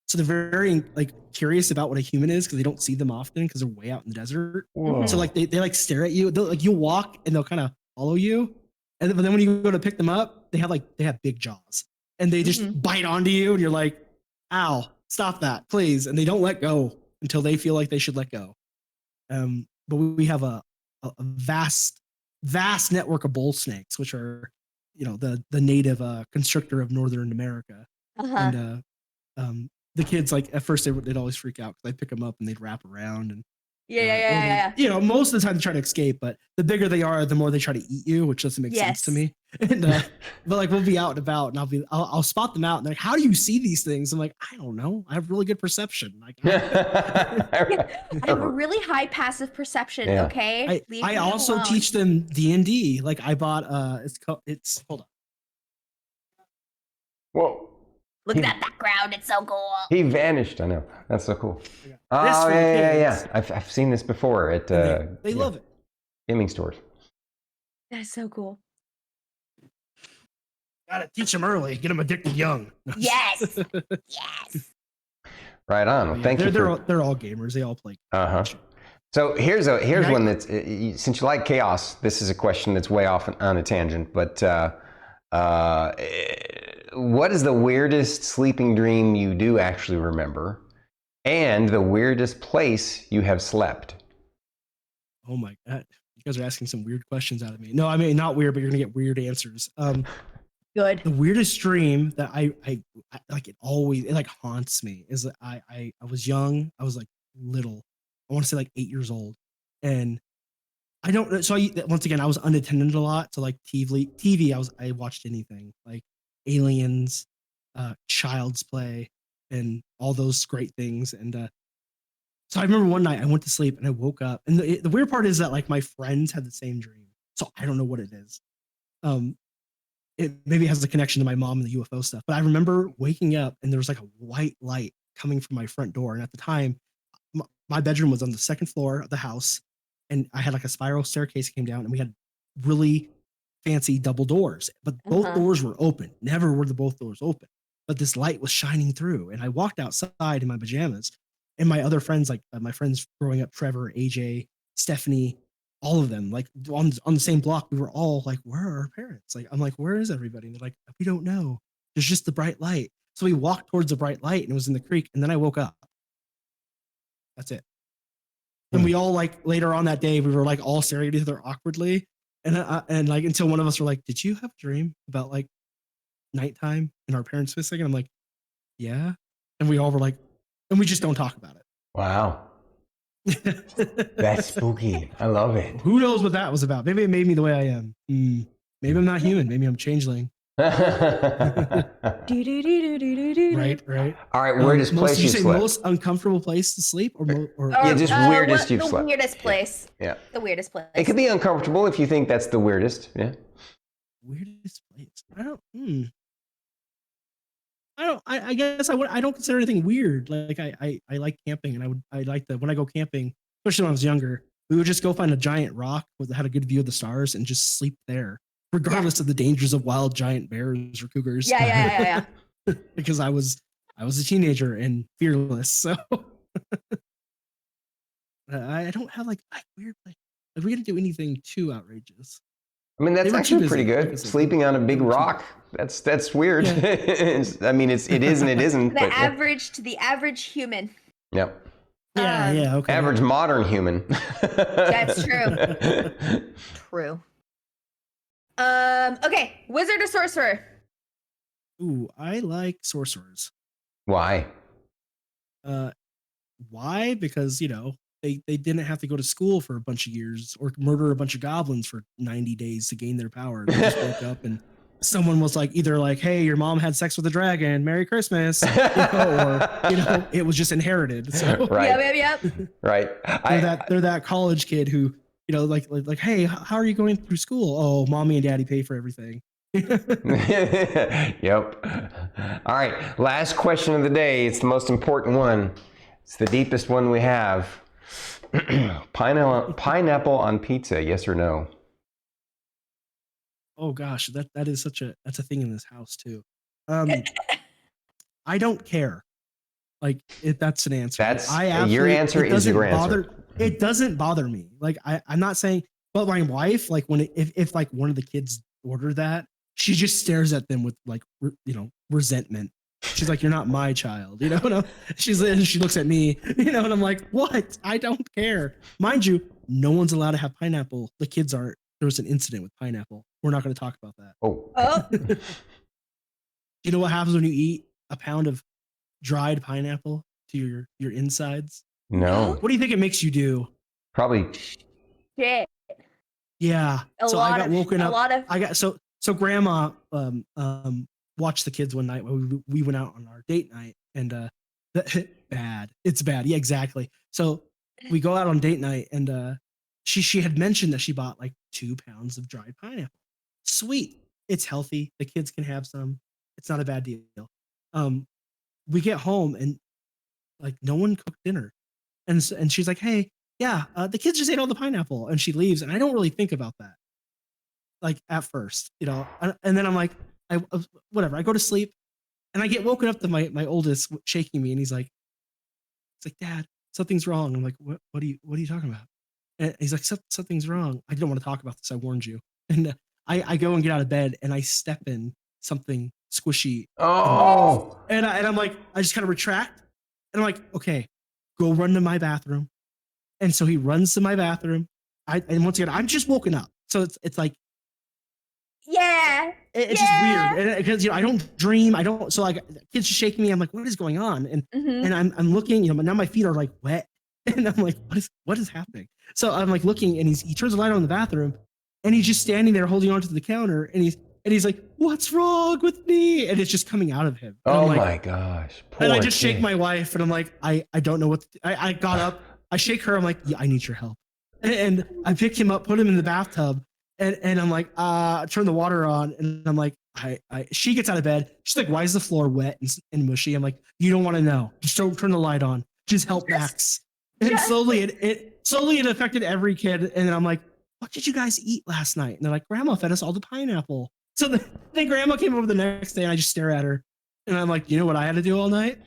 So they're very like curious about what a human is because they don't see them often because they're way out in the desert. Whoa. So like they like stare at you. They'll, like you'll walk and they'll kind of follow you, but then when you go to pick them up, they have big jaws and they just bite onto you, and you're like, ow, stop that, please. And they don't let go until they feel like they should let go. But we have a vast network of bull snakes, which are, you know, the native constrictor of Northern America. And the kids, like at first they'd always freak out because I'd pick them up and they'd wrap around, and you know, most of the time they try to escape, but the bigger they are, the more they try to eat you, which doesn't make sense to me. And but like we'll be out and about, and I'll spot them out, and they're like, how do you see these things? I'm like, I don't know, I have really good perception. Like I have a really high passive perception. Okay, I also alone. Teach them D&D. Like I bought it's hold on. Whoa. Look at that background. It's so cool. He vanished. I know. That's so cool. Oh, yeah. I've seen this before at they love it. Gaming stores. That's so cool. Gotta teach them early. Get them addicted young. Yes. Yes. Right on. Well, thank you. They're all gamers. They all play. So here's one that's since you like chaos. This is a question that's way off on a tangent, but what is the weirdest sleeping dream you do actually remember, and the weirdest place you have slept? Oh my God. You guys are asking some weird questions out of me. No, I mean, not weird, but you're going to get weird answers. Good. The weirdest dream that I like, it like haunts me is that I was young. I was like little. I want to say like 8 years old. And I don't, so once again, I was unattended a lot. So like TV, I watched anything like Aliens, Child's Play, and all those great things. And so I remember one night I went to sleep and I woke up, and the weird part is that like my friends had the same dream. So I don't know what it is. It maybe has a connection to my mom and the UFO stuff, but I remember waking up and there was like a white light coming from my front door. And at the time, my bedroom was on the second floor of the house, and I had like a spiral staircase that came down, and we had really fancy double doors, but both doors were open. Never were both doors open, but this light was shining through. And I walked outside in my pajamas, and my other friends, like my friends growing up, Trevor, AJ, Stephanie, all of them, like on the same block, we were all like, where are our parents? Like, I'm like, where is everybody? And they're like, we don't know. There's just the bright light. So we walked towards the bright light, and it was in the creek. And then I woke up. That's it. And we all, like, later on that day, we were like all staring at each other awkwardly. And like until one of us were like, did you have a dream about like nighttime and our parents missing? And I'm like, yeah. And we all were like, and we just don't talk about Wow. it. That's spooky. I love it. Who knows what that was about? Maybe it made me the way I am. Maybe I'm not human. Maybe I'm changeling. Right. All right, weirdest place you slept? Most uncomfortable place to sleep, or Yeah, just weirdest you've the slept. weirdest place. Yeah. The weirdest place. It could be uncomfortable if you think that's the weirdest. Yeah. weirdest place. I guess I don't consider anything weird. Like I like camping, and I like that when I go camping, especially when I was younger, we would just go find a giant rock that had a good view of the stars and just sleep there, regardless of the dangers of wild giant bears or cougars. Yeah. Because I was a teenager and fearless, so I don't have like weird like if we're gonna do anything too outrageous. I mean, that's They were actually too pretty busy, good. like I said. Sleeping on a big They were too rock. That's weird. I mean, it is and it isn't. The But, average to the average human. Yep. Yeah, okay. Average modern human. That's true. True. Okay, wizard or sorcerer? Ooh, I like sorcerers. Why? Why? Because they didn't have to go to school for a bunch of years or murder a bunch of goblins for 90 days to gain their power. They just woke up and someone was like, either like, hey, your mom had sex with a dragon, Merry Christmas, or it was just inherited. So Right. Yep. Right. they're that college kid who like, hey, how are you going through school? Oh, mommy and daddy pay for everything. Yep. All right. Last question of the day. It's the most important one. It's the deepest one we have. Pineapple on pizza, yes or no? Oh gosh, that is that's a thing in this house too. I don't care. Like if that's an answer. Your answer is your answer. It doesn't bother me. Like I'm not saying, but my wife, like if like one of the kids order that, she just stares at them with like resentment. She's like, "You're not my child," No, she looks at me, and I'm like, "What? I don't care." Mind you, no one's allowed to have pineapple. The kids aren't. There was an incident with pineapple. We're not going to talk about that. Oh. You know what happens when you eat a pound of dried pineapple to your insides? No. What do you think it makes you do? Probably. Shit. Yeah. I got woken up. A lot of. I got so grandma watched the kids one night when we went out on our date night, and bad. It's bad. Yeah, exactly. So we go out on date night, and she had mentioned that she bought like 2 pounds of dried pineapple. Sweet. It's healthy. The kids can have some. It's not a bad deal. We get home and like no one cooked dinner, and she's like, "Hey, yeah, the kids just ate all the pineapple," and she leaves, and I don't really think about that. Like at first, and then I'm like, whatever. I go to sleep, and I get woken up to my oldest shaking me, and he's like, "Dad, something's wrong." I'm like, "What are you talking about?" And he's like, "Something's wrong. I don't want to talk about this. I warned you." And I go and get out of bed, and I step in something squishy. Oh. And I'm like, I just kind of retract, and I'm like, "Okay, go run to my bathroom." And so he runs to my bathroom. And once again, I'm just woken up, so it's like. Yeah. It's just weird because I don't dream. I don't. So like kids just shaking me. I'm like, what is going on? And and I'm looking. Now my feet are like wet, and I'm like, what is happening? So I'm like looking, and he turns the light on in the bathroom, and he's just standing there holding onto the counter, and he's like, what's wrong with me? And it's just coming out of him. And Oh I'm like, my gosh! Poor and I just kid. shake my wife, and I'm like, I don't know what. I got up. I shake her. I'm like, yeah, I need your help. And I pick him up, put him in the bathtub. And I'm like, turn the water on, and I'm like, she gets out of bed. She's like, why is the floor wet and mushy? I'm like, you don't want to know. Just don't turn the light on. Just help Max. And slowly it affected every kid. And then I'm like, what did you guys eat last night? And they're like, Grandma fed us all the pineapple. So then Grandma came over the next day, and I just stare at her, and I'm like, you know what I had to do all night?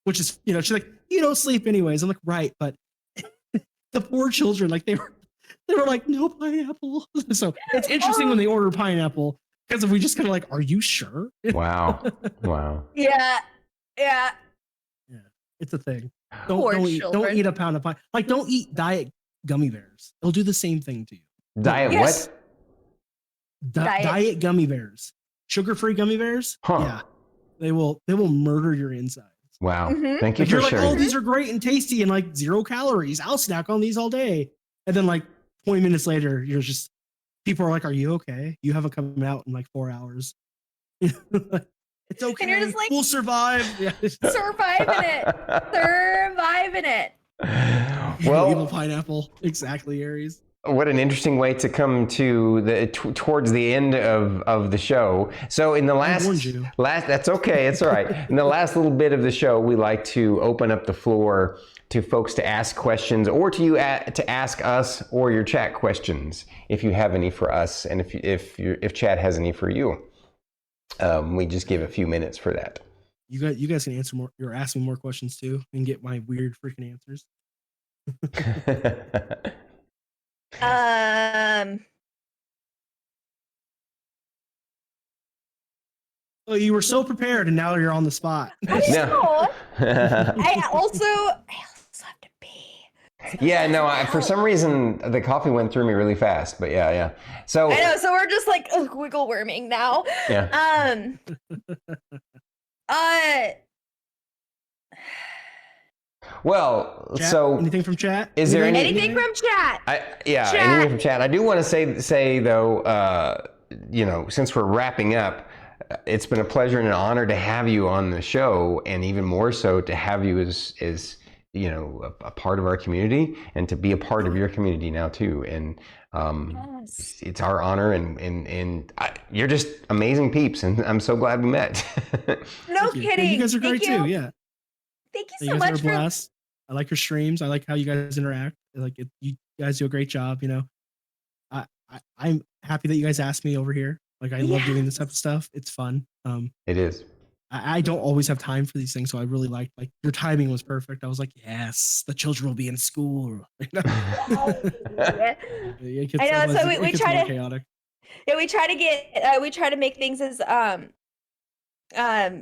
Which is, she's like, you don't sleep anyways. I'm like, right, but the poor children, like they were like, no pineapple. So it's interesting when they order pineapple, because if we just kind of like, are you sure? Wow. Yeah. It's a thing. Poor Don't children. eat a pound of pine. Like, don't eat diet gummy bears. They'll do the same thing to you. Diet Yes. what? Diet. Diet gummy bears. sugar-free gummy bears. Huh. Yeah, they will murder your insides. Wow. Mhm. Thank you Like for you're like, sharing. oh, these are great and tasty and like 0 calories. I'll snack on these all day. And then like 20 minutes later, you're just people are like, are you okay? You haven't come out in like 4 hours. It's okay. And you're just like, we'll survive. Yeah. surviving it. Surviving it. Evil Well, pineapple. Exactly, Aries. what an interesting way to come to the towards the end of the show. So in the warned you. that's okay, it's all right. In the last little bit of the show, we like to open up the floor to folks to ask questions, or to you to ask us or your chat questions if you have any for us, and if chat has any for you. We just give a few minutes for that. You guys can answer more. You're asking more questions too, and get my weird freaking answers. Oh, you were so prepared, and now you're on the spot. No. I also have to pee. Yeah, no, for some reason the coffee went through me really fast, but yeah. So I know, so we're just like wiggle worming now. Yeah. Well, Chat? so Anything from chat? Is there anything from chat? Anything from chat. I do want to say though, since we're wrapping up, it's been a pleasure and an honor to have you on the show, and even more so to have you as a part of our community, and to be a part of your community now too. And Yes. it's our honor, and you're just amazing peeps, and I'm so glad we met. No Thank you. kidding. You guys are great Thank too. you. Yeah. Thank you You so guys are much a for blast. I like your streams. I like how you guys interact. You guys do a great job. I'm happy that you guys asked me over here. Like I love doing this type of stuff. It's fun. It is. I don't always have time for these things, so I really like your timing was perfect. I was like, yes, the children will be in school. I know. So we try to chaotic. Yeah, we try to make things as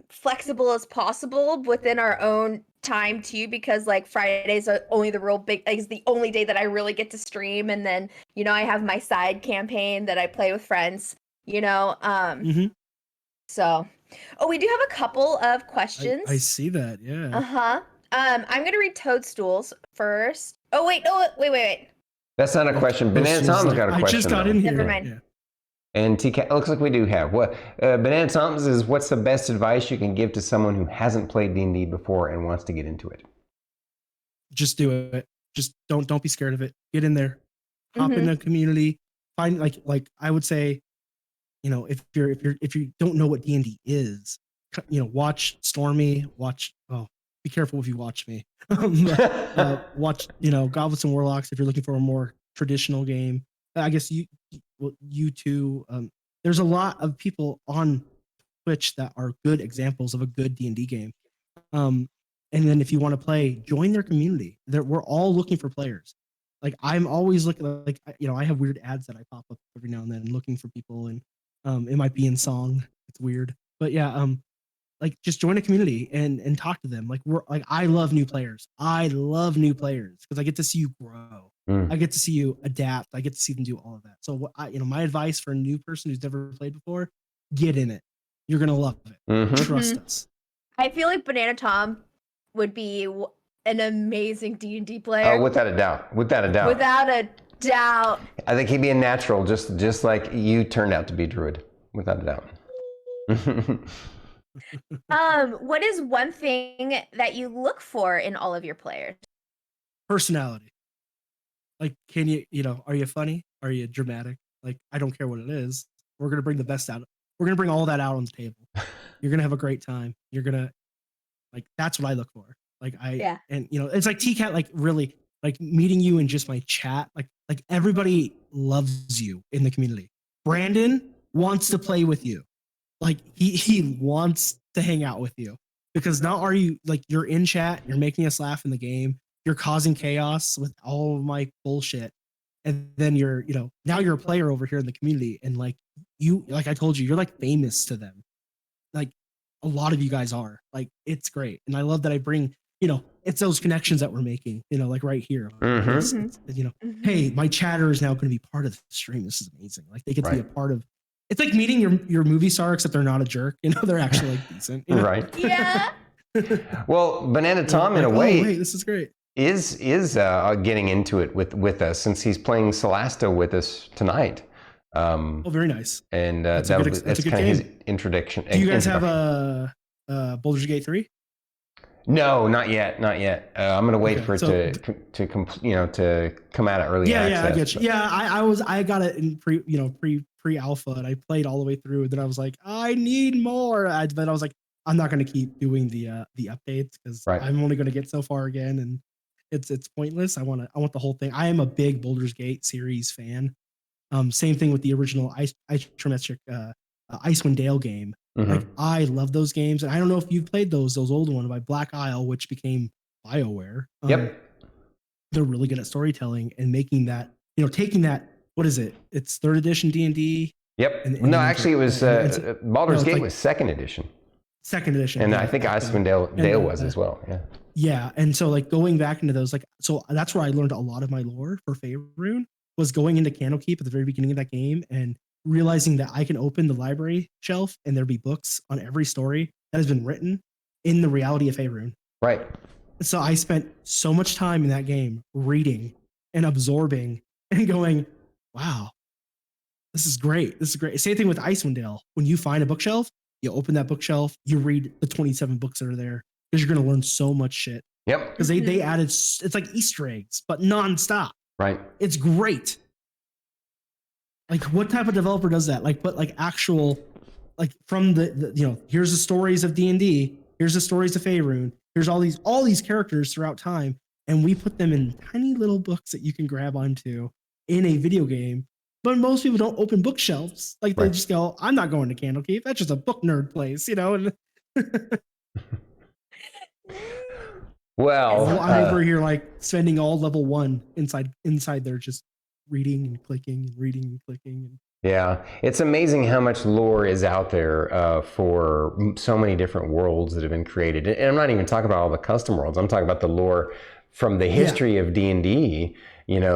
flexible as possible within our own time too, because like Fridays are only is the only day that I really get to stream, and then I have my side campaign that I play with friends. So we do have a couple of questions. I see that. Yeah. I'm gonna read Toadstools first. Oh wait, no, wait. That's not a question. Banana Tom's got a question. I just got in here. Never mind. Yeah. And TK, looks like we do have what Banana Tom's is. What's the best advice you can give to someone who hasn't played D&D before and wants to get into it? Just do it. Just don't be scared of it. Get in there. Hop in the community. Find like I would say, if you don't know what D&D is, watch Stormy. Be careful if you watch me. Watch Goblins and Warlocks if you're looking for a more traditional game. I guess you too. There's a lot of people on Twitch that are good examples of a good D&D game. And then if you want to play, join their community. We're all looking for players. Like I'm always looking, I have weird ads that I pop up every now and then looking for people, and it might be in song. It's weird, but yeah, just join a community and talk to them. I love new players. I love new players because I get to see you grow. I get to see you adapt. I get to see them do all of that. So my advice for a new person who's never played before, get in it. You're going to love it. Trust us. I feel like Banana Tom would be an amazing D&D player. Oh, without a doubt. Without a doubt. I think he'd be a natural, just like you turned out to be, Druid. Without a doubt. What is one thing that you look for in all of your players? Personality. Like, can are you funny? Are you dramatic? Like, I don't care what it is. We're going to bring the best out. We're going to bring all that out on the table. You're going to have a great time. You're going to, that's what I look for. And it's like TCAT, really, meeting you in just my chat. Like everybody loves you in the community. Brandon wants to play with you. Like he wants to hang out with you because now are you you're in chat, you're making us laugh in the game, you're causing chaos with all of my bullshit, and then you're now you're a player over here in the community, and I told you, you're famous to them. A lot of you guys are it's great, and I love that I bring it's those connections that we're making right here. Hey, my chatter is now going to be part of the stream. This is amazing. They get to be a part of it's like meeting your movie star, except they're not a jerk. You know, they're actually like decent. You know? Right. Yeah. Well, Banana Tom, in a Like, way, oh, wait, this is great. is getting into it with us, since he's playing Solasta with us tonight. Oh, very nice. And That's that's a good kind of his game. introduction. Do you guys have a Baldur's Gate 3? No, not yet. I'm gonna wait Okay, for it so- to come out of early Yeah, access. I get you. Yeah, I got it in pre alpha, and I played all the way through. And then I was like, I need more. But I was like, I'm not going to keep doing the updates because Right. I'm only going to get so far again, and it's pointless. I want the whole thing. I am a big Baldur's Gate series fan. Same thing with the original Isometric Icewind Dale game. Mhm. Like, I love those games, and I don't know if you've played those old ones by Black Isle, which became BioWare. Yep. They're really good at storytelling and making that, taking that. What is it? It's 3rd edition D&D. Yep. And No, actually, it was Baldur's it's Gate like- was 2nd edition, 2nd edition, and yeah, I think okay. Icewind Dale was as well. Yeah. Yeah, and so like going back into those, like, so that's where I learned a lot of my lore for Faerun, was going into Candlekeep at the very beginning of that game and realizing that I can open the library shelf and there'll be books on every story that has been written in the reality of Faerun. Right. So I spent so much time in that game reading and absorbing and going, wow, this is great. This is great. Same thing with Icewind Dale. When you find a bookshelf, you open that bookshelf, you read the 27 books that are there, because you're going to learn so much shit. Yep. Because they added, it's like Easter eggs, but nonstop. Right. It's great. Like, what type of developer does that? Like, put like actual, like, from the here's the stories of D&D, here's the stories of Faerun, here's all these characters throughout time, and we put them in tiny little books that you can grab onto in a video game. But most people don't open bookshelves. Like, they Right. just go, I'm not going to Candlekeep. That's just a book nerd place, And Well, I'm over here like spending all level 1 inside there, just reading and clicking and reading and clicking. yeah, it's amazing how much lore is out there for so many different worlds that have been created. And I'm not even talking about all the custom worlds. I'm talking about the lore from the history of D&D,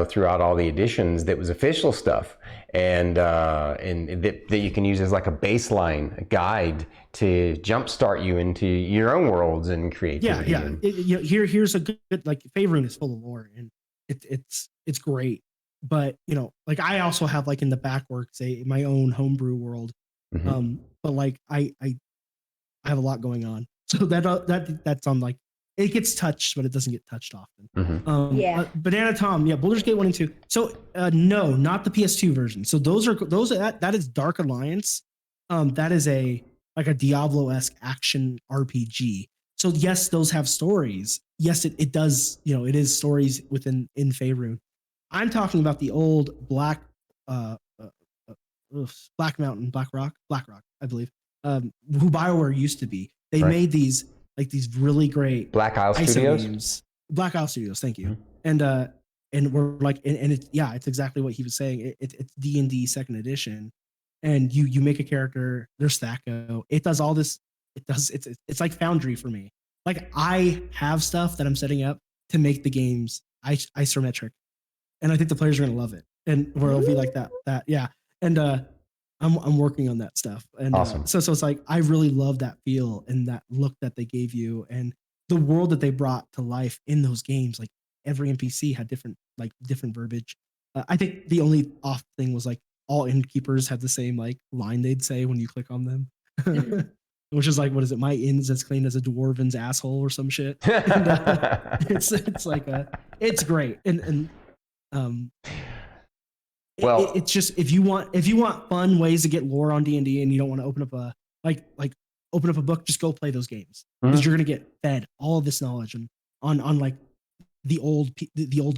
throughout all the editions that was official stuff, and that you can use as like a baseline, a guide to jumpstart you into your own worlds and creativity. Yeah. Here's a good, like, Faerun is full of lore, and it's great. But like, I also have, like, in the backworks my own homebrew world. Mhm. But like I have a lot going on, so that's on, like, it gets touched, but it doesn't get touched often. Mhm. Yeah. Banana Tom, Baldur's Gate 1 and 2. So no, not the PS2 version. So that is Dark Alliance. That is a Diablo-esque action RPG. So yes, those have stories. Yes, it does. It is stories in Faerun. I'm talking about the old Black Rock, I believe, who BioWare used to be. They Right. made these really great Black Isle ISO Studios. games. Black Isle Studios, thank you. Mhm. And we're like, and it's exactly what he was saying. It's D&D 2nd edition, and you make a character. There's Thacko. It does all this. It's like Foundry for me. Like, I have stuff that I'm setting up to make the games isometric, and I think the players are gonna love it, and where it'll be like that. Yeah. And I'm working on that stuff. And Awesome. So it's like, I really love that feel and that look that they gave you, and the world that they brought to life in those games. Like, every NPC had different verbiage. I think the only off thing was, like, all innkeepers had the same, like, line they'd say when you click on them. Which is like, what is it? My inn's as clean as a dwarven's asshole or some shit. And, it's like it's great. And Well- it's just, if you want fun ways to get lore on D&D, and you don't want to open up a open up a book, just go play those games, because you're gonna get fed all of this knowledge and on like the old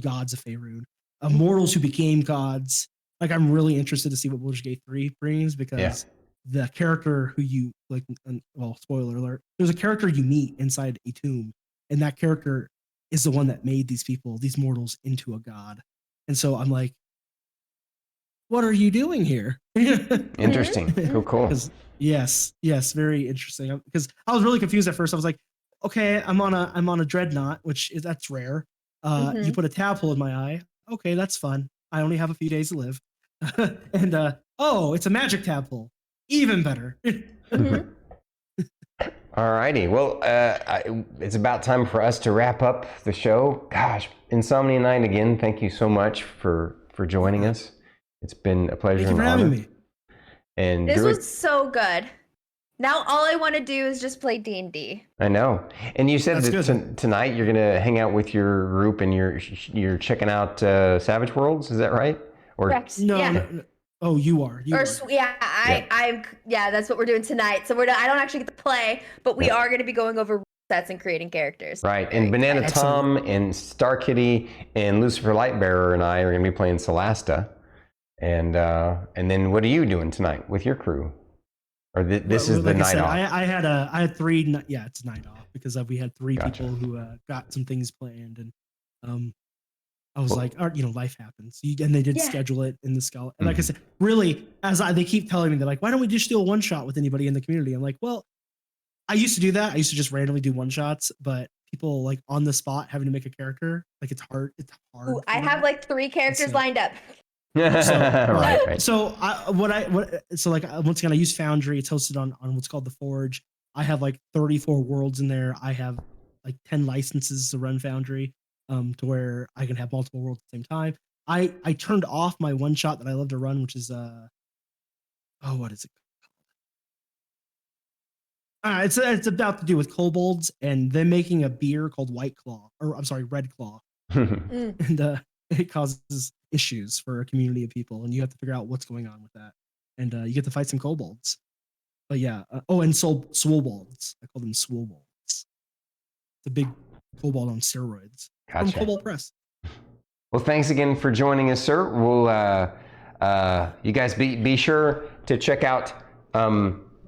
gods of Faerun, mortals who became gods. Like, I'm really interested to see what Baldur's Gate 3 brings, because the character who you like, well, spoiler alert, there's a character you meet inside a tomb, and that character is the one that made these mortals into a god. And so I'm like, what are you doing here? Interesting. Cool. Yes, very interesting. Because I was really confused at first. I was like, okay, I'm on a dreadnought, that's rare. You put a tadpole in my eye. Okay, that's fun. I only have a few days to live. and oh, it's a magic tadpole, even better. Mhm. All righty. Well, it's about time for us to wrap up the show. Gosh, Insomnia Night again. Thank you so much for joining us. It's been a pleasure Thank you and for honor. having me. And This Druid, was so good. Now all I want to do is just play D&D. I know. And you said That's that good. tonight you're gonna hang out with your group and you're checking out Savage Worlds. Is that right? Or Correct. No, Yeah. no. Oh, you are. You Or are. yeah, that's what we're doing tonight. So I don't actually get to play, but we are going to be going over rule sets and creating characters. right. Very And Banana excited. Tom and Star Kitty and Lucifer Lightbearer and I are gonna be playing Celasta. And then what are you doing tonight with your crew? Or this is the Like I night said, off. I had 3. Yeah, it's a night off because we had 3 Gotcha. people who got some things planned, and I was like, life happens. And they did Yeah. schedule it in the skull. And like I said, really, they keep telling me, they're like, why don't we just do a one shot with anybody in the community? I'm like, well, I used to do that. I used to just randomly do one shots, but people like on the spot having to make a character, like it's hard. It's hard. Ooh, I for have me. like 3 characters So- lined up. right. So once again, I use Foundry. It's hosted on what's called the Forge. I have like 34 worlds in there. I have like 10 licenses to run Foundry, to where I can have multiple worlds at the same time. I turned off my one shot that I love to run, which is what is it called? It's about to do with kobolds and them making a beer called White Claw, or I'm sorry, Red Claw, and it causes issues for a community of people, and you have to figure out what's going on with that, and you get to fight some kobolds. But yeah, and swobolds. I call them swobolds. It's a big kobold on steroids from Gotcha. Kobold Press. Well, thanks again for joining us, sir. We'll you guys be sure to check out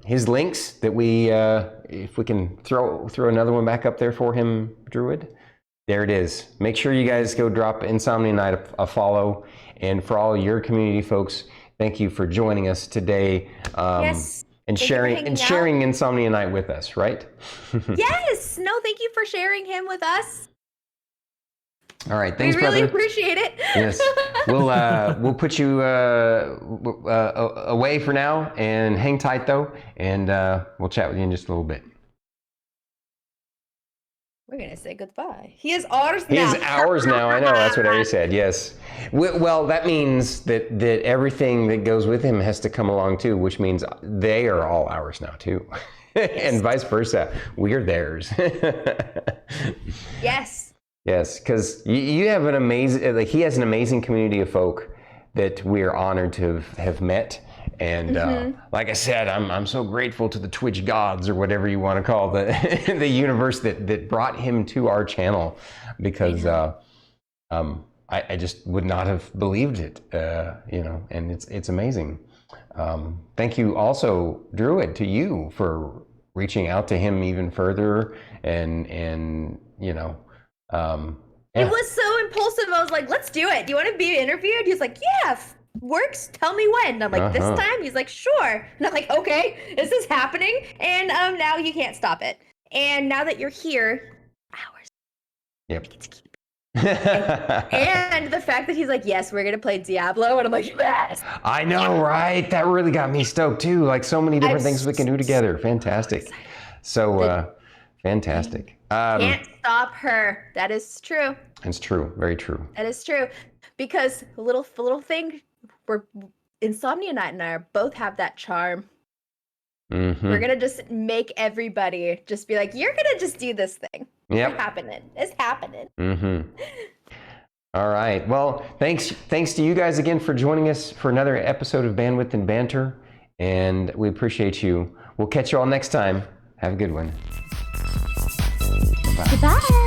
his links that we if we can throw another one back up there for him, Druid. There it is. Make sure you guys go drop Insomnia Night a follow, and for all your community folks, thank you for joining us today. Yes. And Thank you for hanging sharing Insomnia Night with us, right? Yes. No, thank you for sharing him with us. All right, thanks, we really brother. appreciate it. Yes, we'll put you away for now, and hang tight though, and we'll chat with you in just a little bit. We're gonna say goodbye. He is ours He now. is ours now. I know that's what Ari said. Yes. Well, that means that everything that goes with him has to come along too, which means they are all ours now too, and vice versa. We're theirs. Yes. Yes, because you have an amazing, he has an amazing community of folk that we are honored to have met. And like I said, I'm so grateful to the Twitch gods, or whatever you want to call the the universe that brought him to our channel, because I just would not have believed it, and it's amazing. Thank you also, Druid, to you for reaching out to him even further, and It was so impulsive. I was like, let's do it. Do you want to be interviewed? He's like, yeah, works. Tell me when. And I'm like, this time? He's like, sure. And I'm like, okay, this is happening. And now you can't stop it. And now that you're here, hours. Yep. I get to keep it. And the fact that he's like, yes, we're going to play Diablo. And I'm like, yes. I know, right? That really got me stoked too. Like so many different things we can do together. Fantastic. So fantastic. Can't stop her. That is true. It's true. Very true. That is true. Because a little thing, Insomnia Night and I both have that charm. Mm-hmm. We're gonna just make everybody just be like, you're gonna just do this thing. Yep. It's happening. It's happening. Mm-hmm. All right. Well, thanks to you guys again for joining us for another episode of Bandwidth and Banter, and we appreciate you. We'll catch you all next time. Have a good one. Bye. Goodbye.